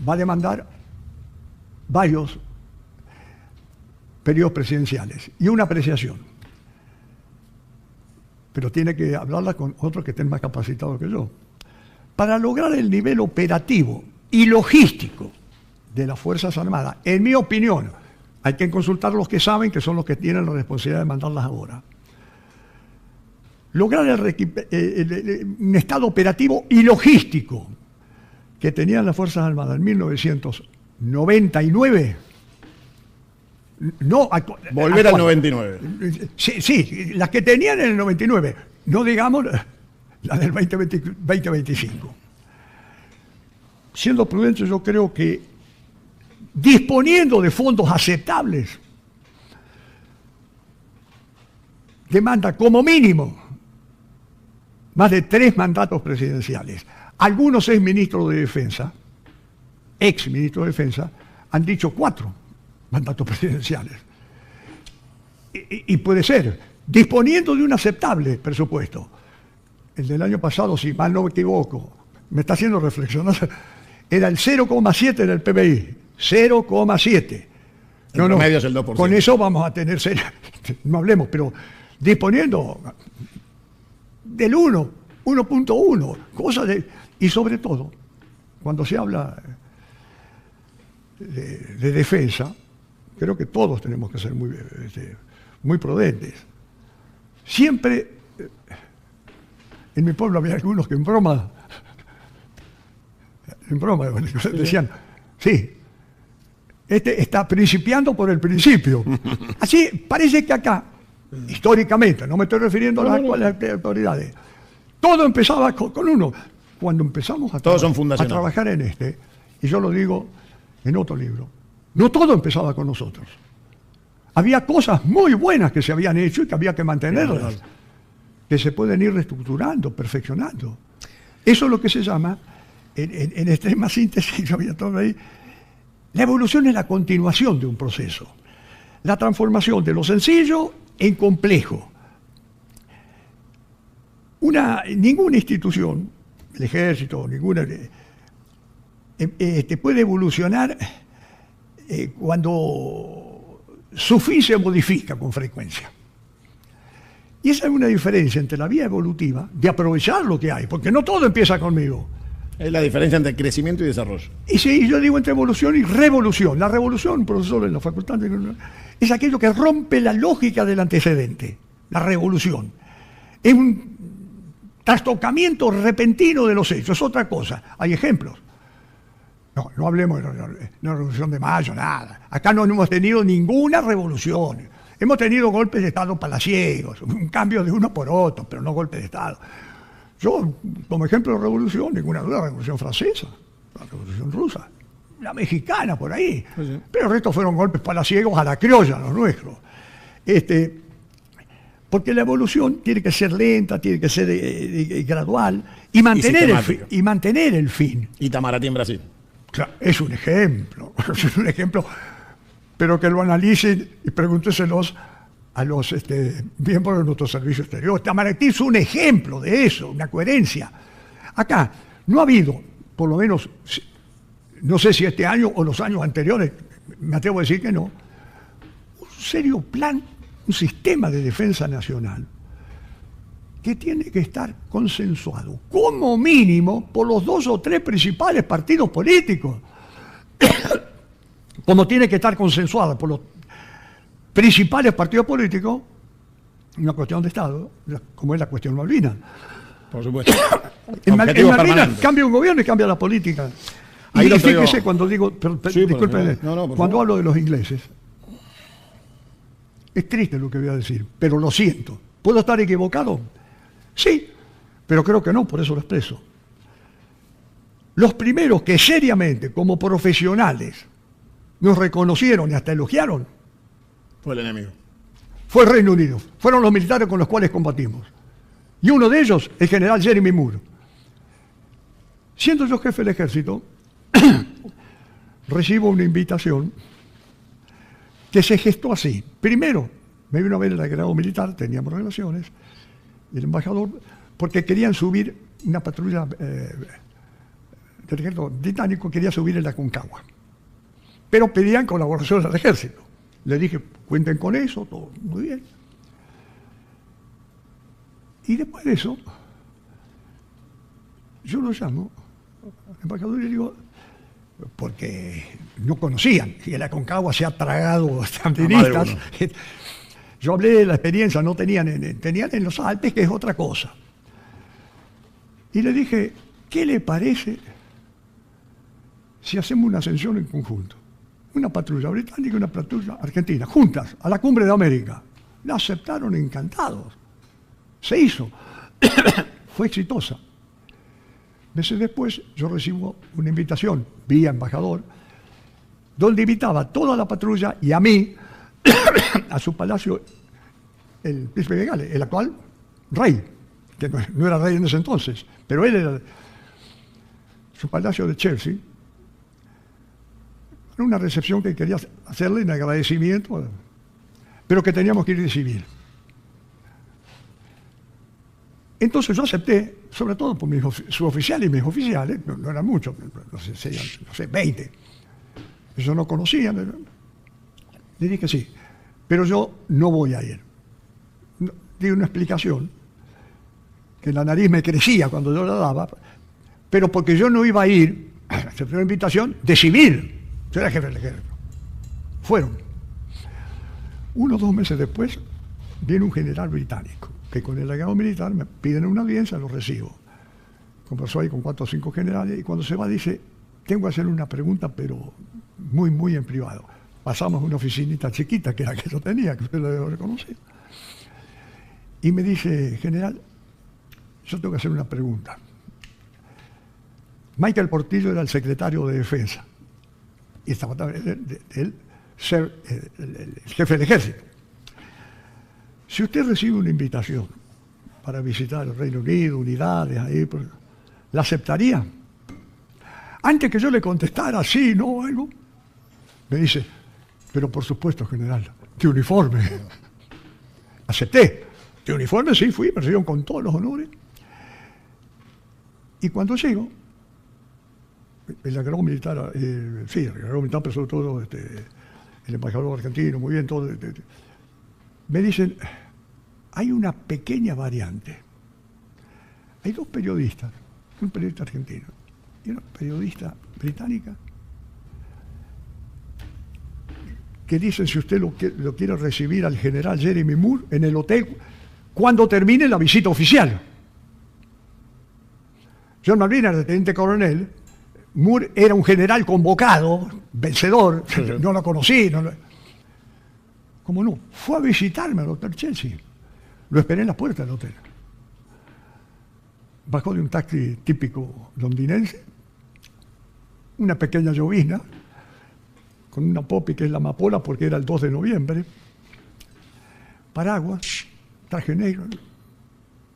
va a demandar varios periodos presidenciales y una apreciación. Pero tiene que hablarla con otros que estén más capacitados que yo. Para lograr el nivel operativo y logístico de las Fuerzas Armadas, en mi opinión, hay que consultar a los que saben, que son los que tienen la responsabilidad de mandarlas ahora. Lograr un estado operativo y logístico que tenían las Fuerzas Armadas en 1999. No, volver al 99. Sí, las que tenían en el 99, no digamos las del 2025. Siendo prudente, yo creo que disponiendo de fondos aceptables, demanda como mínimo más de 3 mandatos presidenciales. Algunos exministros de Defensa, exministros de Defensa, han dicho 4 mandatos presidenciales. Y puede ser, disponiendo de un aceptable presupuesto. El del año pasado, si mal no me equivoco, me está haciendo reflexionar, era el 0,7 del PBI. 0,7. No, promedio es el 2%. Con eso vamos a tener, no hablemos, pero disponiendo del 1.1, cosas de... Y sobre todo, cuando se habla de defensa, creo que todos tenemos que ser muy prudentes. Siempre, en mi pueblo había algunos que en broma decían, sí, este está principiando por el principio. Así parece que acá, históricamente, no me estoy refiriendo a las actuales autoridades, todo empezaba con uno. Cuando empezamos a trabajar en y yo lo digo en otro libro, no todo empezaba con nosotros. Había cosas muy buenas que se habían hecho y que había que mantenerlas, que se pueden ir reestructurando, perfeccionando. Eso es lo que se llama, en extrema síntesis, yo había todo ahí, la evolución es la continuación de un proceso. La transformación de lo sencillo en complejo. Ninguna institución, el ejército, ninguna, puede evolucionar cuando su fin se modifica con frecuencia. Y esa es una diferencia entre la vía evolutiva, de aprovechar lo que hay, porque no todo empieza conmigo. Es la diferencia entre crecimiento y desarrollo. Y sí, yo digo entre evolución y revolución. La revolución, profesor, en la facultad, es aquello que rompe la lógica del antecedente. La revolución. Es un trastocamiento repentino de los hechos, es otra cosa. Hay ejemplos. No hablemos de la revolución de mayo, nada. Acá no hemos tenido ninguna revolución. Hemos tenido golpes de Estado palaciegos, un cambio de uno por otro, pero no golpes de Estado. Yo, como ejemplo de revolución, ninguna duda, la Revolución Francesa, la Revolución Rusa, la mexicana por ahí. Sí. Pero el resto fueron golpes palaciegos a la criolla, los nuestros. Porque la evolución tiene que ser lenta, tiene que ser gradual y mantener el fin. Itamaraty en Brasil. Claro, es un ejemplo, pero que lo analicen y pregúnteselos a los miembros de nuestro servicio exterior. Itamaraty es un ejemplo de eso, una coherencia. Acá no ha habido, por lo menos, no sé si este año o los años anteriores, me atrevo a decir que no, un serio plan, un sistema de defensa nacional que tiene que estar consensuado, como mínimo, por los 2 o 3 principales partidos políticos, como tiene que estar consensuado por los principales partidos políticos, una cuestión de Estado, como es la cuestión Malvinas. Por supuesto. En Malvinas cambia un gobierno y cambia la política. Y fíjese cuando digo, disculpen, cuando hablo de los ingleses, es triste lo que voy a decir, pero lo siento. ¿Puedo estar equivocado? Sí, pero creo que no, por eso lo expreso. Los primeros que seriamente, como profesionales, nos reconocieron y hasta elogiaron, fue el enemigo. Fue el Reino Unido. Fueron los militares con los cuales combatimos. Y uno de ellos, el general Jeremy Moore. Siendo yo jefe del ejército, recibo una invitación que se gestó así. Primero, me vino a ver el agregado militar, teníamos relaciones, y el embajador, porque querían subir una patrulla del ejército británico, quería subir en la Aconcagua. Pero pedían colaboración al ejército. Le dije, cuenten con eso, todo muy bien. Y después de eso, yo lo llamo al embajador y le digo, porque no conocían, y el Aconcagua se ha tragado sandinistas. Yo hablé de la experiencia, no tenían en los Alpes, que es otra cosa. Y le dije, ¿qué le parece si hacemos una ascensión en conjunto? Una patrulla británica y una patrulla argentina, juntas, a la Cumbre de América. La aceptaron encantados. Se hizo. Fue exitosa. Meses después yo recibo una invitación, vía embajador, donde invitaba a toda la patrulla y a mí a su palacio, el príncipe de Gales, el actual rey, que no era rey en ese entonces, pero él era su palacio de Chelsea, una recepción que quería hacerle en agradecimiento, pero que teníamos que ir de civil. Entonces yo acepté, sobre todo por mis suboficiales y mis oficiales, no eran muchos, no sé, 20. Ellos no conocían. Le dije sí, pero yo no voy a ir. Di una explicación, que la nariz me crecía cuando yo la daba, pero porque yo no iba a ir, acepté una invitación de civil. Yo era jefe del ejército. Fueron. 1 o 2 meses después, viene un general británico, que con el agregado militar me piden una audiencia, lo recibo. Conversó ahí con 4 o 5 generales, y cuando se va dice, tengo que hacer una pregunta, pero muy, muy en privado. Pasamos a una oficinita chiquita, que era la que yo tenía, que usted lo debe reconocer. Y me dice, general, yo tengo que hacer una pregunta. Michael Portillo era el secretario de Defensa, y estaba él ser el jefe del ejército. Si usted recibe una invitación para visitar el Reino Unido, unidades, ahí, ¿la aceptaría? Antes que yo le contestara sí, no, algo, me dice, pero por supuesto, general, de uniforme. Acepté. De uniforme sí fui, me recibieron con todos los honores. Y cuando llego, el agregado militar, sí, el agregado militar, pero sobre todo el embajador argentino, muy bien, todo. Me dicen, hay una pequeña variante. Hay 2 periodistas, un periodista argentino y una periodista británica, que dicen si usted lo quiere recibir al general Jeremy Moore en el hotel cuando termine la visita oficial. John Malvina era el teniente coronel, Moore era un general convocado, vencedor, sí. No lo conocí. ¿Cómo no? Fue a visitarme al Hotel Chelsea. Lo esperé en la puerta del hotel. Bajó de un taxi típico londinense, una pequeña llovizna, con una popi que es la amapola porque era el 2 de noviembre, paraguas, traje negro,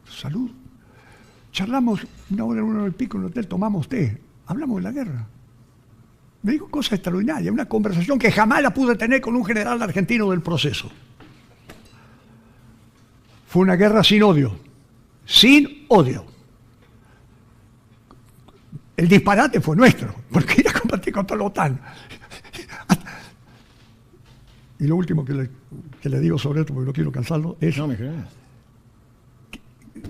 salud. Charlamos 1 hora y pico en el hotel, tomamos té, hablamos de la guerra. Me dijo cosas extraordinarias, una conversación que jamás la pude tener con un general argentino del proceso. Fue una guerra sin odio, sin odio. El disparate fue nuestro, porque ir a combatir contra la OTAN. Y lo último que le digo sobre esto, porque no quiero cansarlo, es... No me creas.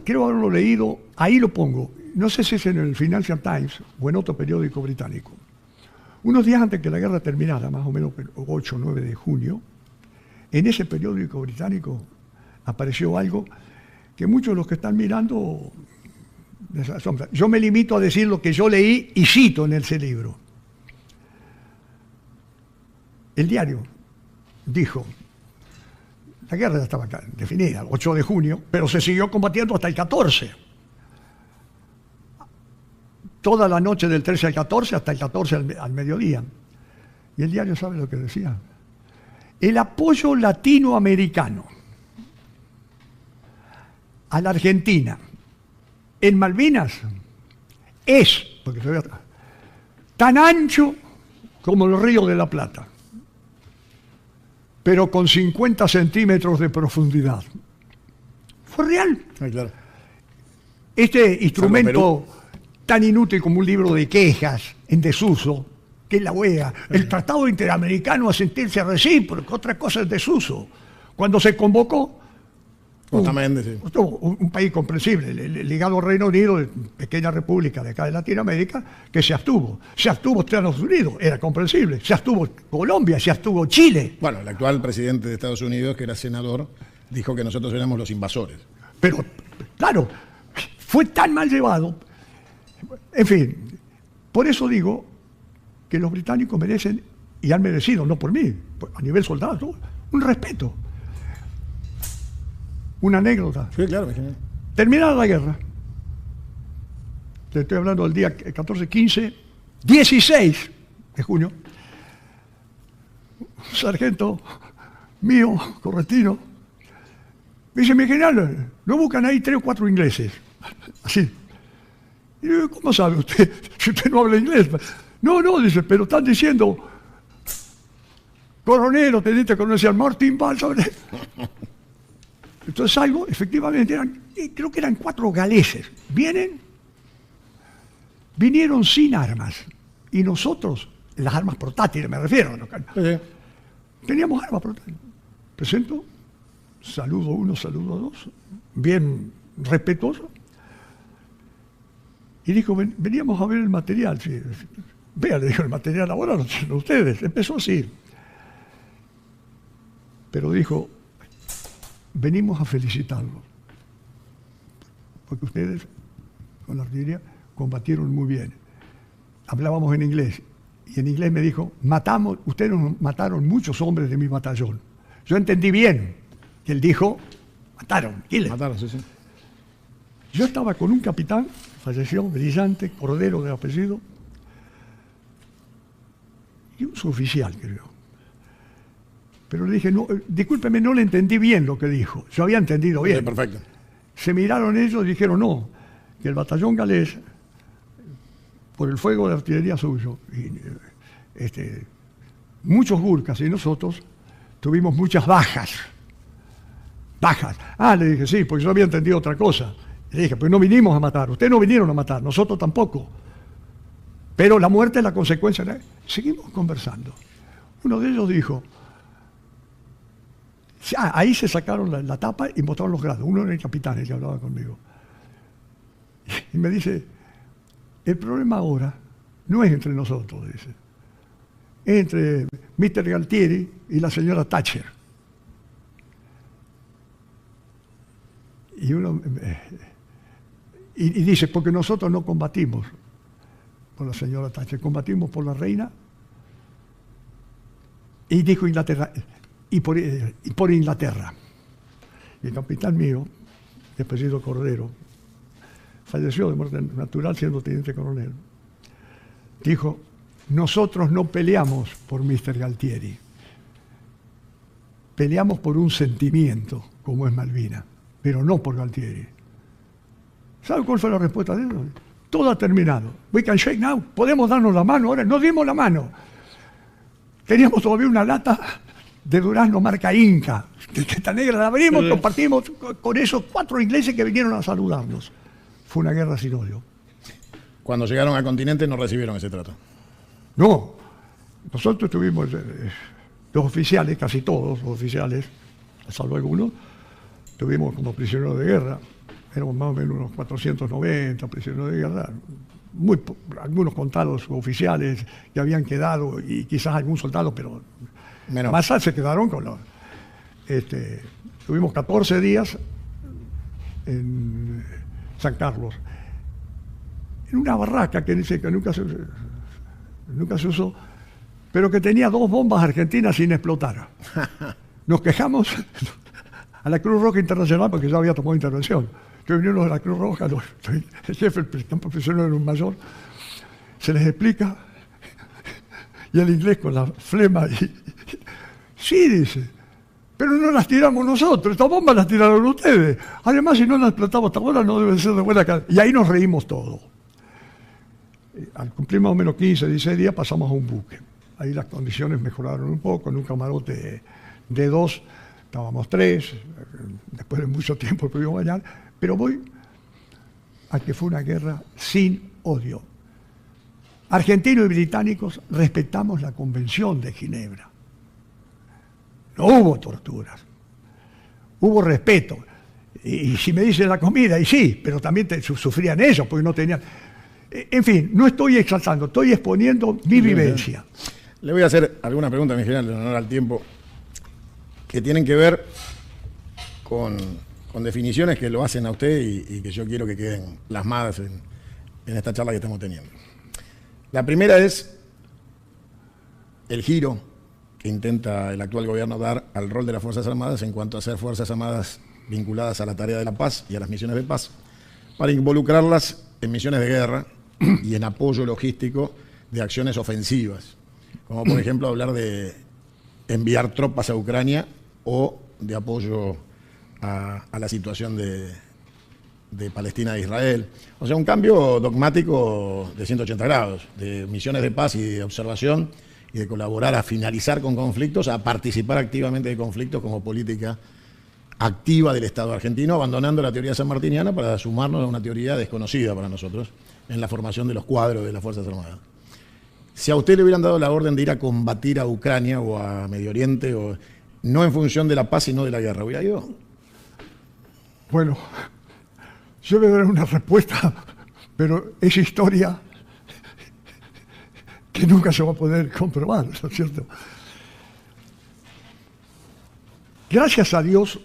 Creo haberlo leído, ahí lo pongo, no sé si es en el Financial Times o en otro periódico británico. Unos días antes que la guerra terminara, más o menos 8 o 9 de junio, en ese periódico británico apareció algo que muchos de los que están mirando les asombra. Yo me limito a decir lo que yo leí y cito en ese libro. El diario dijo, la guerra ya estaba definida, el 8 de junio, pero se siguió combatiendo hasta el 14. Toda la noche del 13 al 14, hasta el 14 al mediodía. Y el diario sabe lo que decía. El apoyo latinoamericano a la Argentina en Malvinas es, porque tan ancho como el Río de la Plata. pero con 50 centímetros de profundidad. Fue real. Claro. Este instrumento tan inútil como un libro de quejas en desuso, que es la OEA, el Tratado Interamericano a sentencia recíproca, otra cosa es desuso. Cuando se convocó, Justamente, sí. un país comprensible, el ligado Reino Unido, pequeña república de acá de Latinoamérica, que se abstuvo. Se abstuvo Estados Unidos, era comprensible. Se abstuvo Colombia, se abstuvo Chile. Bueno, el actual presidente de Estados Unidos, que era senador, dijo que nosotros éramos los invasores. Pero, claro, fue tan mal llevado. En fin, por eso digo que los británicos merecen, y han merecido, no por mí, a nivel soldado, un respeto. Una anécdota. Sí, claro, imagínate. Terminada la guerra, te estoy hablando del día 14, 15, 16 de junio, un sargento mío, correntino, me dice: mi general, ¿no buscan ahí 3 o 4 ingleses? Así. Y yo: ¿cómo sabe usted? Si usted no habla inglés. No, dice, pero están diciendo coronel o teniente coronel, decían Martin Balsa. Entonces salgo, efectivamente, creo que eran 4 galeses. Vinieron sin armas. Y nosotros, las armas portátiles me refiero, ¿no? Teníamos armas portátiles. Presento, saludo 1, saludo 2, bien respetuoso. Y dijo: veníamos a ver el material. Sí. Vea, le dijo, el material ahora lo tienen ustedes. Empezó así. Pero dijo: venimos a felicitarlos, porque ustedes, con la artillería, combatieron muy bien. Hablábamos en inglés, y en inglés me dijo: ustedes mataron muchos hombres de mi batallón. Yo entendí bien que él dijo: mataron, Mataron, sí. Yo estaba con un capitán, falleció, brillante, Cordero de apellido, y un suboficial, creo. Pero le dije: no, discúlpeme, no le entendí bien lo que dijo. Yo había entendido bien. Sí, perfecto. Se miraron ellos y dijeron: no, que el batallón galés, por el fuego de artillería suyo, y, muchos gurkas y nosotros tuvimos muchas bajas. Le dije: sí, porque yo había entendido otra cosa. Le dije: pues no vinimos a matar, ustedes no vinieron a matar, nosotros tampoco. Pero la muerte es la consecuencia. Seguimos conversando. Uno de ellos dijo: ahí se sacaron la tapa y mostraron los grados. Uno era el capitán, el que hablaba conmigo. Y me dice: el problema ahora no es entre nosotros, dice. Es entre Mr. Galtieri y la señora Thatcher. Y dice: porque nosotros no combatimos por la señora Thatcher, combatimos por la reina. Y dijo Inglaterra. Y por Inglaterra. Y el capitán mío, de apellido Cordero, falleció de muerte natural siendo teniente coronel, dijo: nosotros no peleamos por Mr. Galtieri, peleamos por un sentimiento, como es Malvinas, pero no por Galtieri. ¿Sabe cuál fue la respuesta de ellos? Todo ha terminado. We can shake now. Podemos darnos la mano ahora. Nos dimos la mano. Teníamos todavía una lata de durazno marca Inca, que está negra, la abrimos, compartimos con esos 4 ingleses que vinieron a saludarnos. Fue una guerra sin odio. Cuando llegaron al continente no recibieron ese trato. No, nosotros tuvimos 2 oficiales, casi todos los oficiales, salvo algunos, tuvimos como prisioneros de guerra. Éramos más o menos unos 490 prisioneros de guerra, algunos contados oficiales que habían quedado y quizás algún soldado, pero más se quedaron con los... tuvimos 14 días en San Carlos, en una barraca que dice que nunca se usó, pero que tenía 2 bombas argentinas sin explotar. Nos quejamos a la Cruz Roja Internacional porque ya había tomado intervención. Que vinieron de la Cruz Roja, el jefe, el campo prisionero era un mayor, se les explica, y el inglés con la flema, sí, dice, pero no las tiramos nosotros, estas bombas las tiraron ustedes. Además, si no las explotamos hasta ahora, no deben ser de buena calidad. Y ahí nos reímos todos. Al cumplir más o menos 15, 16 días, pasamos a un buque. Ahí las condiciones mejoraron un poco, en un camarote de 2 estábamos 3, después de mucho tiempo pudimos bañar, pero voy a que fue una guerra sin odio. Argentinos y británicos respetamos la Convención de Ginebra. No hubo torturas, hubo respeto. Y si me dicen la comida, y sí, pero también sufrían ellos, porque no tenían... En fin, no estoy exaltando, estoy exponiendo mi vivencia. Le voy a hacer alguna pregunta, mi general, en honor al tiempo, que tienen que ver con definiciones que lo hacen a usted y que yo quiero que queden plasmadas en esta charla que estamos teniendo. La primera es el giro que intenta el actual gobierno dar al rol de las Fuerzas Armadas en cuanto a ser Fuerzas Armadas vinculadas a la tarea de la paz y a las misiones de paz, para involucrarlas en misiones de guerra y en apoyo logístico de acciones ofensivas, como por ejemplo hablar de enviar tropas a Ucrania o de apoyo a la situación de Palestina e Israel. O sea, un cambio dogmático de 180 grados, de misiones de paz y de observación y de colaborar a finalizar con conflictos, a participar activamente de conflictos como política activa del Estado argentino, abandonando la teoría sanmartiniana para sumarnos a una teoría desconocida para nosotros en la formación de los cuadros de las Fuerzas Armadas. Si a usted le hubieran dado la orden de ir a combatir a Ucrania o a Medio Oriente, o no en función de la paz, sino de la guerra, ¿hubiera ido? Bueno, yo voy a dar una respuesta, pero es historia que nunca se va a poder comprobar, ¿no es cierto? Gracias a Dios,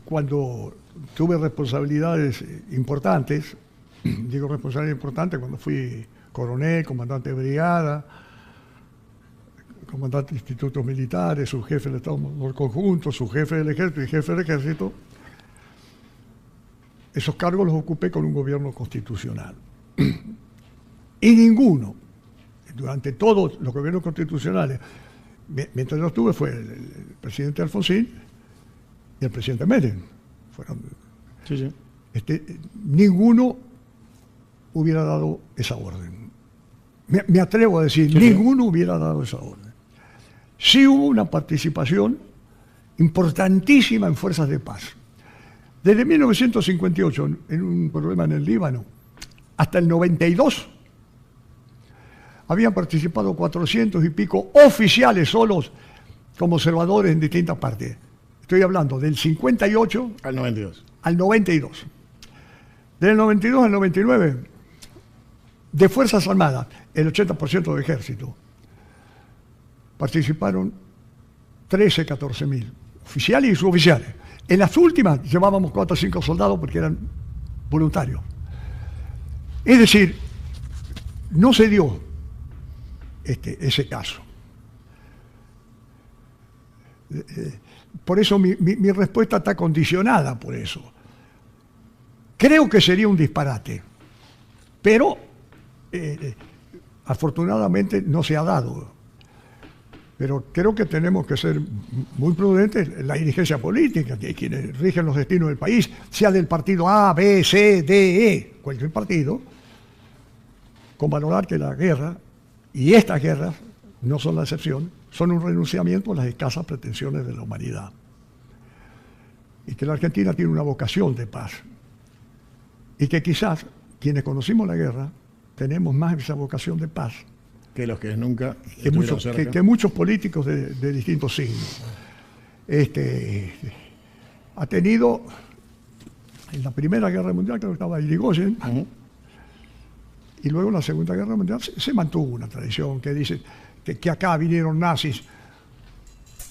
cuando tuve responsabilidades importantes, digo responsabilidades importantes cuando fui coronel, comandante de brigada, comandante de institutos militares, subjefe del Estado Mayor Conjunto, subjefe del Ejército y jefe del Ejército, esos cargos los ocupé con un gobierno constitucional. Y ninguno, durante todos los gobiernos constitucionales, mientras yo estuve, fue el presidente Alfonsín y el presidente Menem. Fueron, sí. Ninguno hubiera dado esa orden. Me atrevo a decir, ninguno hubiera dado esa orden. Sí hubo una participación importantísima en fuerzas de paz. Desde 1958, en un problema en el Líbano, hasta el 92, habían participado 400 y pico oficiales solos como observadores en distintas partes. Estoy hablando del 58 al 92. Al 92. Del 92 al 99, de Fuerzas Armadas, el 80% de ejército, participaron 13, 14 mil, oficiales y suboficiales. En las últimas llevábamos 4 o 5 soldados porque eran voluntarios. Es decir, no se dio ese caso. Por eso mi respuesta está condicionada por eso. Creo que sería un disparate, pero afortunadamente no se ha dado. Pero creo que tenemos que ser muy prudentes en la dirigencia política, que quienes rigen los destinos del país, sea del partido A, B, C, D, E, cualquier partido, con valorar que la guerra, y estas guerras no son la excepción, son un renunciamiento a las escasas pretensiones de la humanidad. Y que la Argentina tiene una vocación de paz. Y que quizás quienes conocimos la guerra tenemos más esa vocación de paz que los que nunca que muchos políticos de distintos signos. Ha tenido, en la Primera Guerra Mundial, creo que estaba Irigoyen, y luego en la Segunda Guerra Mundial se mantuvo una tradición que dice que acá vinieron nazis.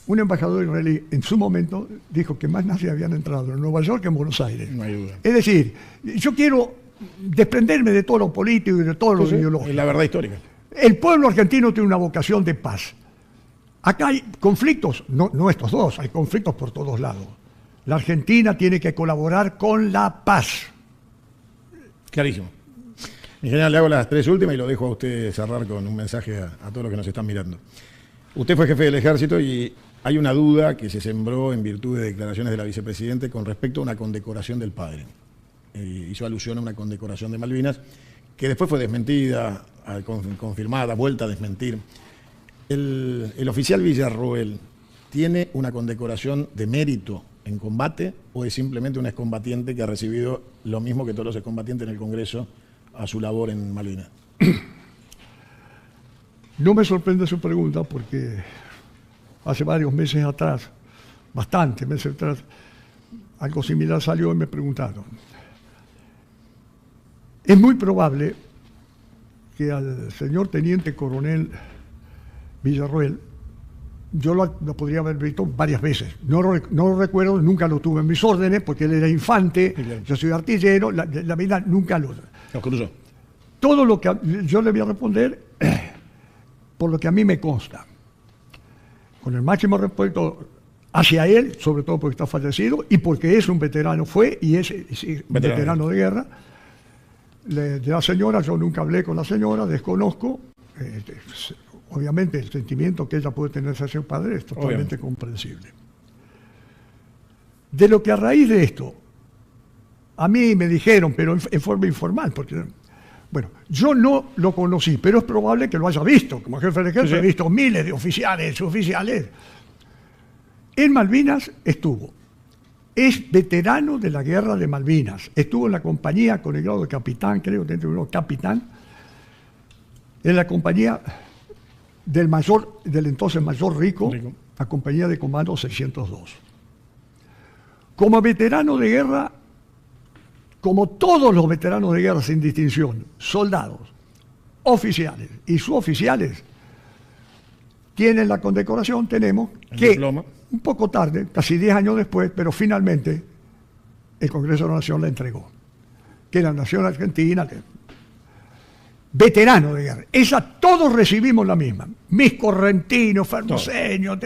Un embajador israelí en su momento dijo que más nazis habían entrado en Nueva York que en Buenos Aires. No hay duda. Es decir, yo quiero desprenderme de todo lo político y de todo lo ideológico. Es la verdad histórica. El pueblo argentino tiene una vocación de paz. Acá hay conflictos, no estos dos, hay conflictos por todos lados. La Argentina tiene que colaborar con la paz. Clarísimo. Mi general, le hago las 3 últimas y lo dejo a usted cerrar con un mensaje a todos los que nos están mirando. Usted fue jefe del Ejército y hay una duda que se sembró en virtud de declaraciones de la vicepresidente con respecto a una condecoración del padre. Hizo alusión a una condecoración de Malvinas, que después fue desmentida, confirmada, vuelta a desmentir. ¿El oficial Villarroel tiene una condecoración de mérito en combate o es simplemente un excombatiente que ha recibido lo mismo que todos los excombatientes en el Congreso a su labor en Malvinas? No me sorprende su pregunta porque hace varios meses atrás, bastantes meses atrás, algo similar salió y me preguntaron. Es muy probable que al señor teniente coronel Villarroel yo lo podría haber visto varias veces. No lo recuerdo, nunca lo tuve en mis órdenes porque él era infante, sí, claro. Yo soy artillero, la vida nunca lo cruzó. Todo lo que yo le voy a responder por lo que a mí me consta. Con el máximo respeto hacia él, sobre todo porque está fallecido y porque es un veterano, fue y es un veterano de guerra. De la señora, yo nunca hablé con la señora, desconozco. Obviamente el sentimiento que ella puede tener hacia su padre es totalmente comprensible. De lo que a raíz de esto, a mí me dijeron, pero en forma informal, porque, bueno, yo no lo conocí, pero es probable que lo haya visto. Como jefe de ejército, sí. He visto miles de oficiales, suboficiales. En Malvinas estuvo. Es veterano de la guerra de Malvinas. Estuvo en la compañía con el grado de capitán, creo que tiene capitán, en la compañía del entonces mayor Rico, la compañía de comando 602. Como veterano de guerra, como todos los veteranos de guerra sin distinción, soldados, oficiales y suboficiales, tienen la condecoración, tenemos que, diploma. Un poco tarde, casi 10 años después, pero finalmente el Congreso de la Nación la entregó, que la Nación Argentina, veterano de guerra. Esa todos recibimos la misma. Mis correntinos, fermoseños,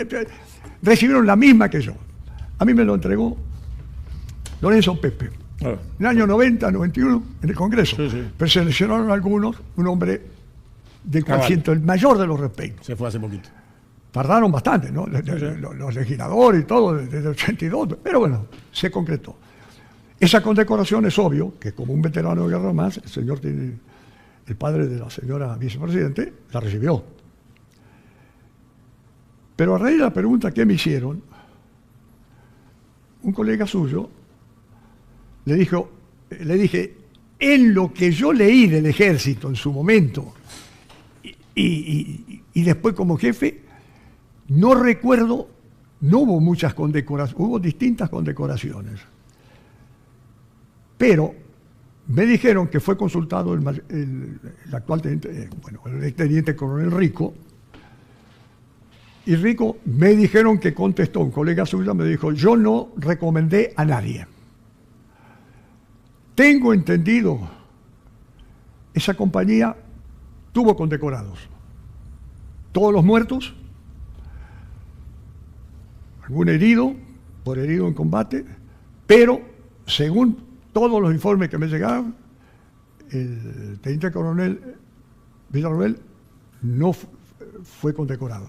recibieron la misma que yo. A mí me lo entregó Lorenzo Pepe. En el año 90, 91, en el Congreso. Sí. Pero seleccionaron algunos, un hombre del cual siento el mayor de los respetos. Se fue hace poquito. Tardaron bastante, ¿no? Los legisladores y todo, desde el 82, pero bueno, se concretó. Esa condecoración es obvio que como un veterano de guerra más, el señor tiene, el padre de la señora vicepresidente, la recibió. Pero a raíz de la pregunta que me hicieron, un colega suyo le dije, en lo que yo leí del ejército en su momento y después como jefe, no recuerdo, no hubo muchas condecoraciones, hubo distintas condecoraciones. Pero me dijeron que fue consultado el actual teniente, el teniente coronel Rico, y Rico me dijeron que contestó, un colega suyo me dijo, yo no recomendé a nadie. Tengo entendido, esa compañía tuvo condecorados. Todos los muertos, algún herido, por herido en combate, pero según todos los informes que me llegaron, el teniente coronel Villarroel no fue condecorado.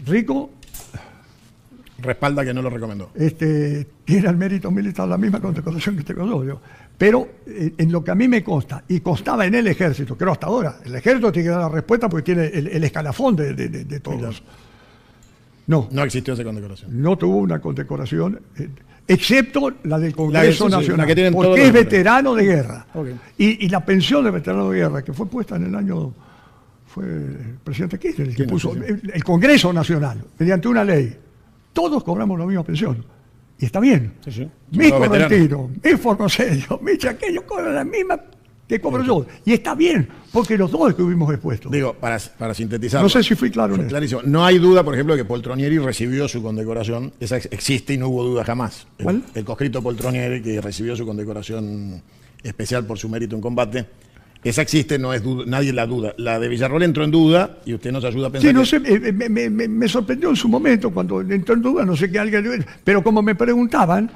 Rico respalda que no lo recomendó. Tiene el mérito militar la misma condecoración que tengo yo. Pero en lo que a mí me consta, y constaba en el ejército, creo hasta ahora, el ejército tiene que dar la respuesta porque tiene el escalafón de todos. No existió esa condecoración. No tuvo una condecoración, excepto la del Congreso Nacional, que porque es veterano de guerra. Okay. Y la pensión de veterano de guerra, que fue puesta en el año, fue el presidente Kirchner el que puso, el Congreso Nacional, mediante una ley. Todos cobramos la misma pensión. Y está bien. Sí. Mis correntinos, mis formoseños, mis chaqueños cobran la misma que cobro yo. Y está bien, porque los dos estuvimos expuestos. Digo, para sintetizar. No sé si fui claro en eso. Clarísimo. No hay duda, por ejemplo, que Poltronieri recibió su condecoración. Esa existe y no hubo duda jamás. ¿Cuál? El conscripto Poltronieri, que recibió su condecoración especial por su mérito en combate. Esa existe, no es duda, nadie la duda. La de Villarroel entró en duda y usted nos ayuda a pensar. Sí, no sé, me sorprendió en su momento cuando entró en duda, no sé qué alguien. Pero como me preguntaban,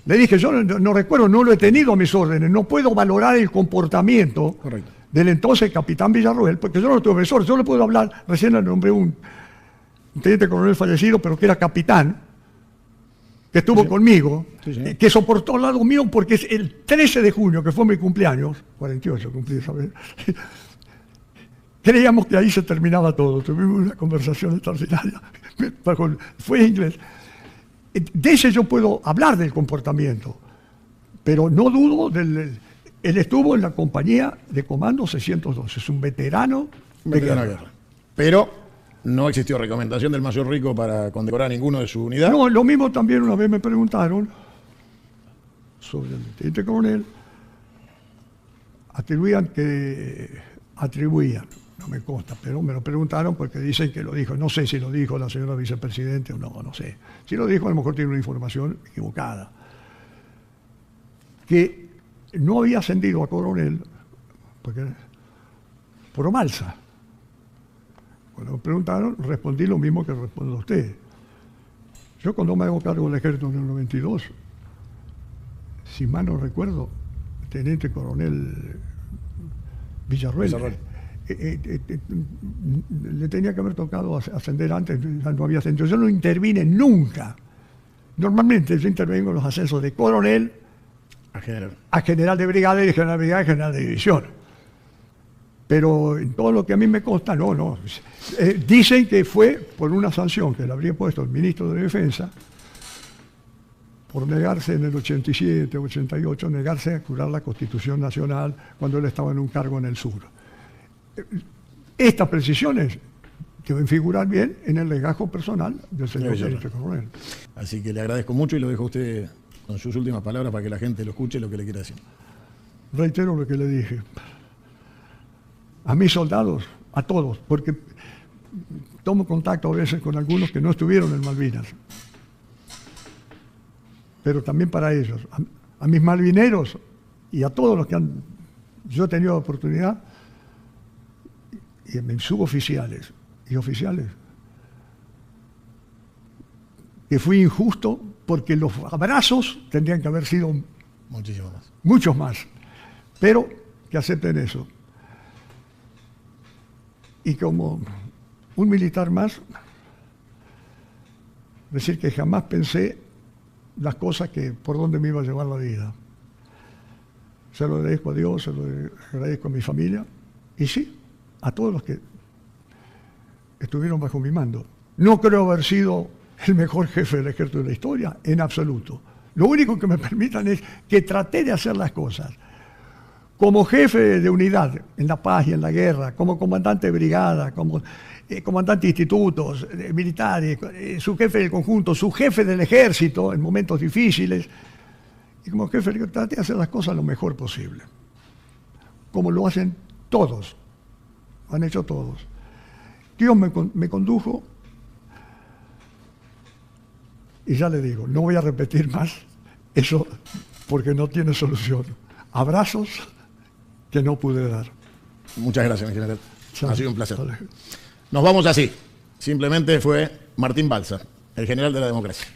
le dije, yo no recuerdo, no lo he tenido a mis órdenes, no puedo valorar el comportamiento del entonces capitán Villarroel, porque yo no lo tuve a mis órdenes. Yo le puedo hablar, recién le nombré un teniente coronel fallecido, pero que era capitán, que estuvo conmigo, que soportó al lado mío porque es el 13 de junio, que fue mi cumpleaños, 48 cumplí esa vez, creíamos que ahí se terminaba todo. Tuvimos una conversación extraordinaria. Fue inglés. De ese yo puedo hablar del comportamiento, pero no dudo del... Él estuvo en la compañía de comando 612, es un veterano de guerra. Pero no existió recomendación del mayor Rico para condecorar a ninguno de su unidad. No, lo mismo también una vez me preguntaron sobre el teniente coronel, atribuían, no me consta, pero me lo preguntaron porque dicen que lo dijo. No sé si lo dijo la señora vicepresidente o no, no sé. Si lo dijo, a lo mejor tiene una información equivocada. Que no había ascendido a coronel por Omalsa. Cuando me preguntaron, respondí lo mismo que respondo a usted. Yo cuando me hago cargo del ejército en el 92, si mal no recuerdo, teniente coronel Villarruel, le tenía que haber tocado ascender antes, no había ascendido. Yo no intervine nunca. Normalmente yo intervengo en los ascensos de coronel a general de brigada y de general de brigada y general de división. Pero en todo lo que a mí me consta, no. Dicen que fue por una sanción que le habría puesto el ministro de Defensa por negarse en el 87, 88, negarse a curar la Constitución Nacional cuando él estaba en un cargo en el sur. Estas precisiones deben figurar bien en el legajo personal del señor teniente coronel. Así que le agradezco mucho y lo dejo a usted con sus últimas palabras para que la gente lo escuche lo que le quiera decir. Reitero lo que le dije. A mis soldados, a todos, porque tomo contacto a veces con algunos que no estuvieron en Malvinas, pero también para ellos, a mis malvineros y a todos los que yo he tenido oportunidad, y a mis suboficiales y oficiales, que fui injusto porque los abrazos tendrían que haber sido muchos más, pero que acepten eso. Y como un militar más, decir que jamás pensé las cosas por donde me iba a llevar la vida. Se lo agradezco a Dios, se lo agradezco a mi familia, y sí, a todos los que estuvieron bajo mi mando. No creo haber sido el mejor jefe del ejército de la historia, en absoluto. Lo único que me permitan es que traté de hacer las cosas. Como jefe de unidad en la paz y en la guerra, como comandante de brigada, como comandante de institutos militares, su jefe del conjunto, su jefe del ejército en momentos difíciles, y como jefe traté de hacer las cosas lo mejor posible, como lo hacen todos, han hecho todos. Dios me condujo, y ya le digo, no voy a repetir más eso porque no tiene solución. Abrazos que no pude dar. Muchas gracias, mi general. Chao. Ha sido un placer. Nos vamos así. Simplemente fue Martín Balsa, el general de la democracia.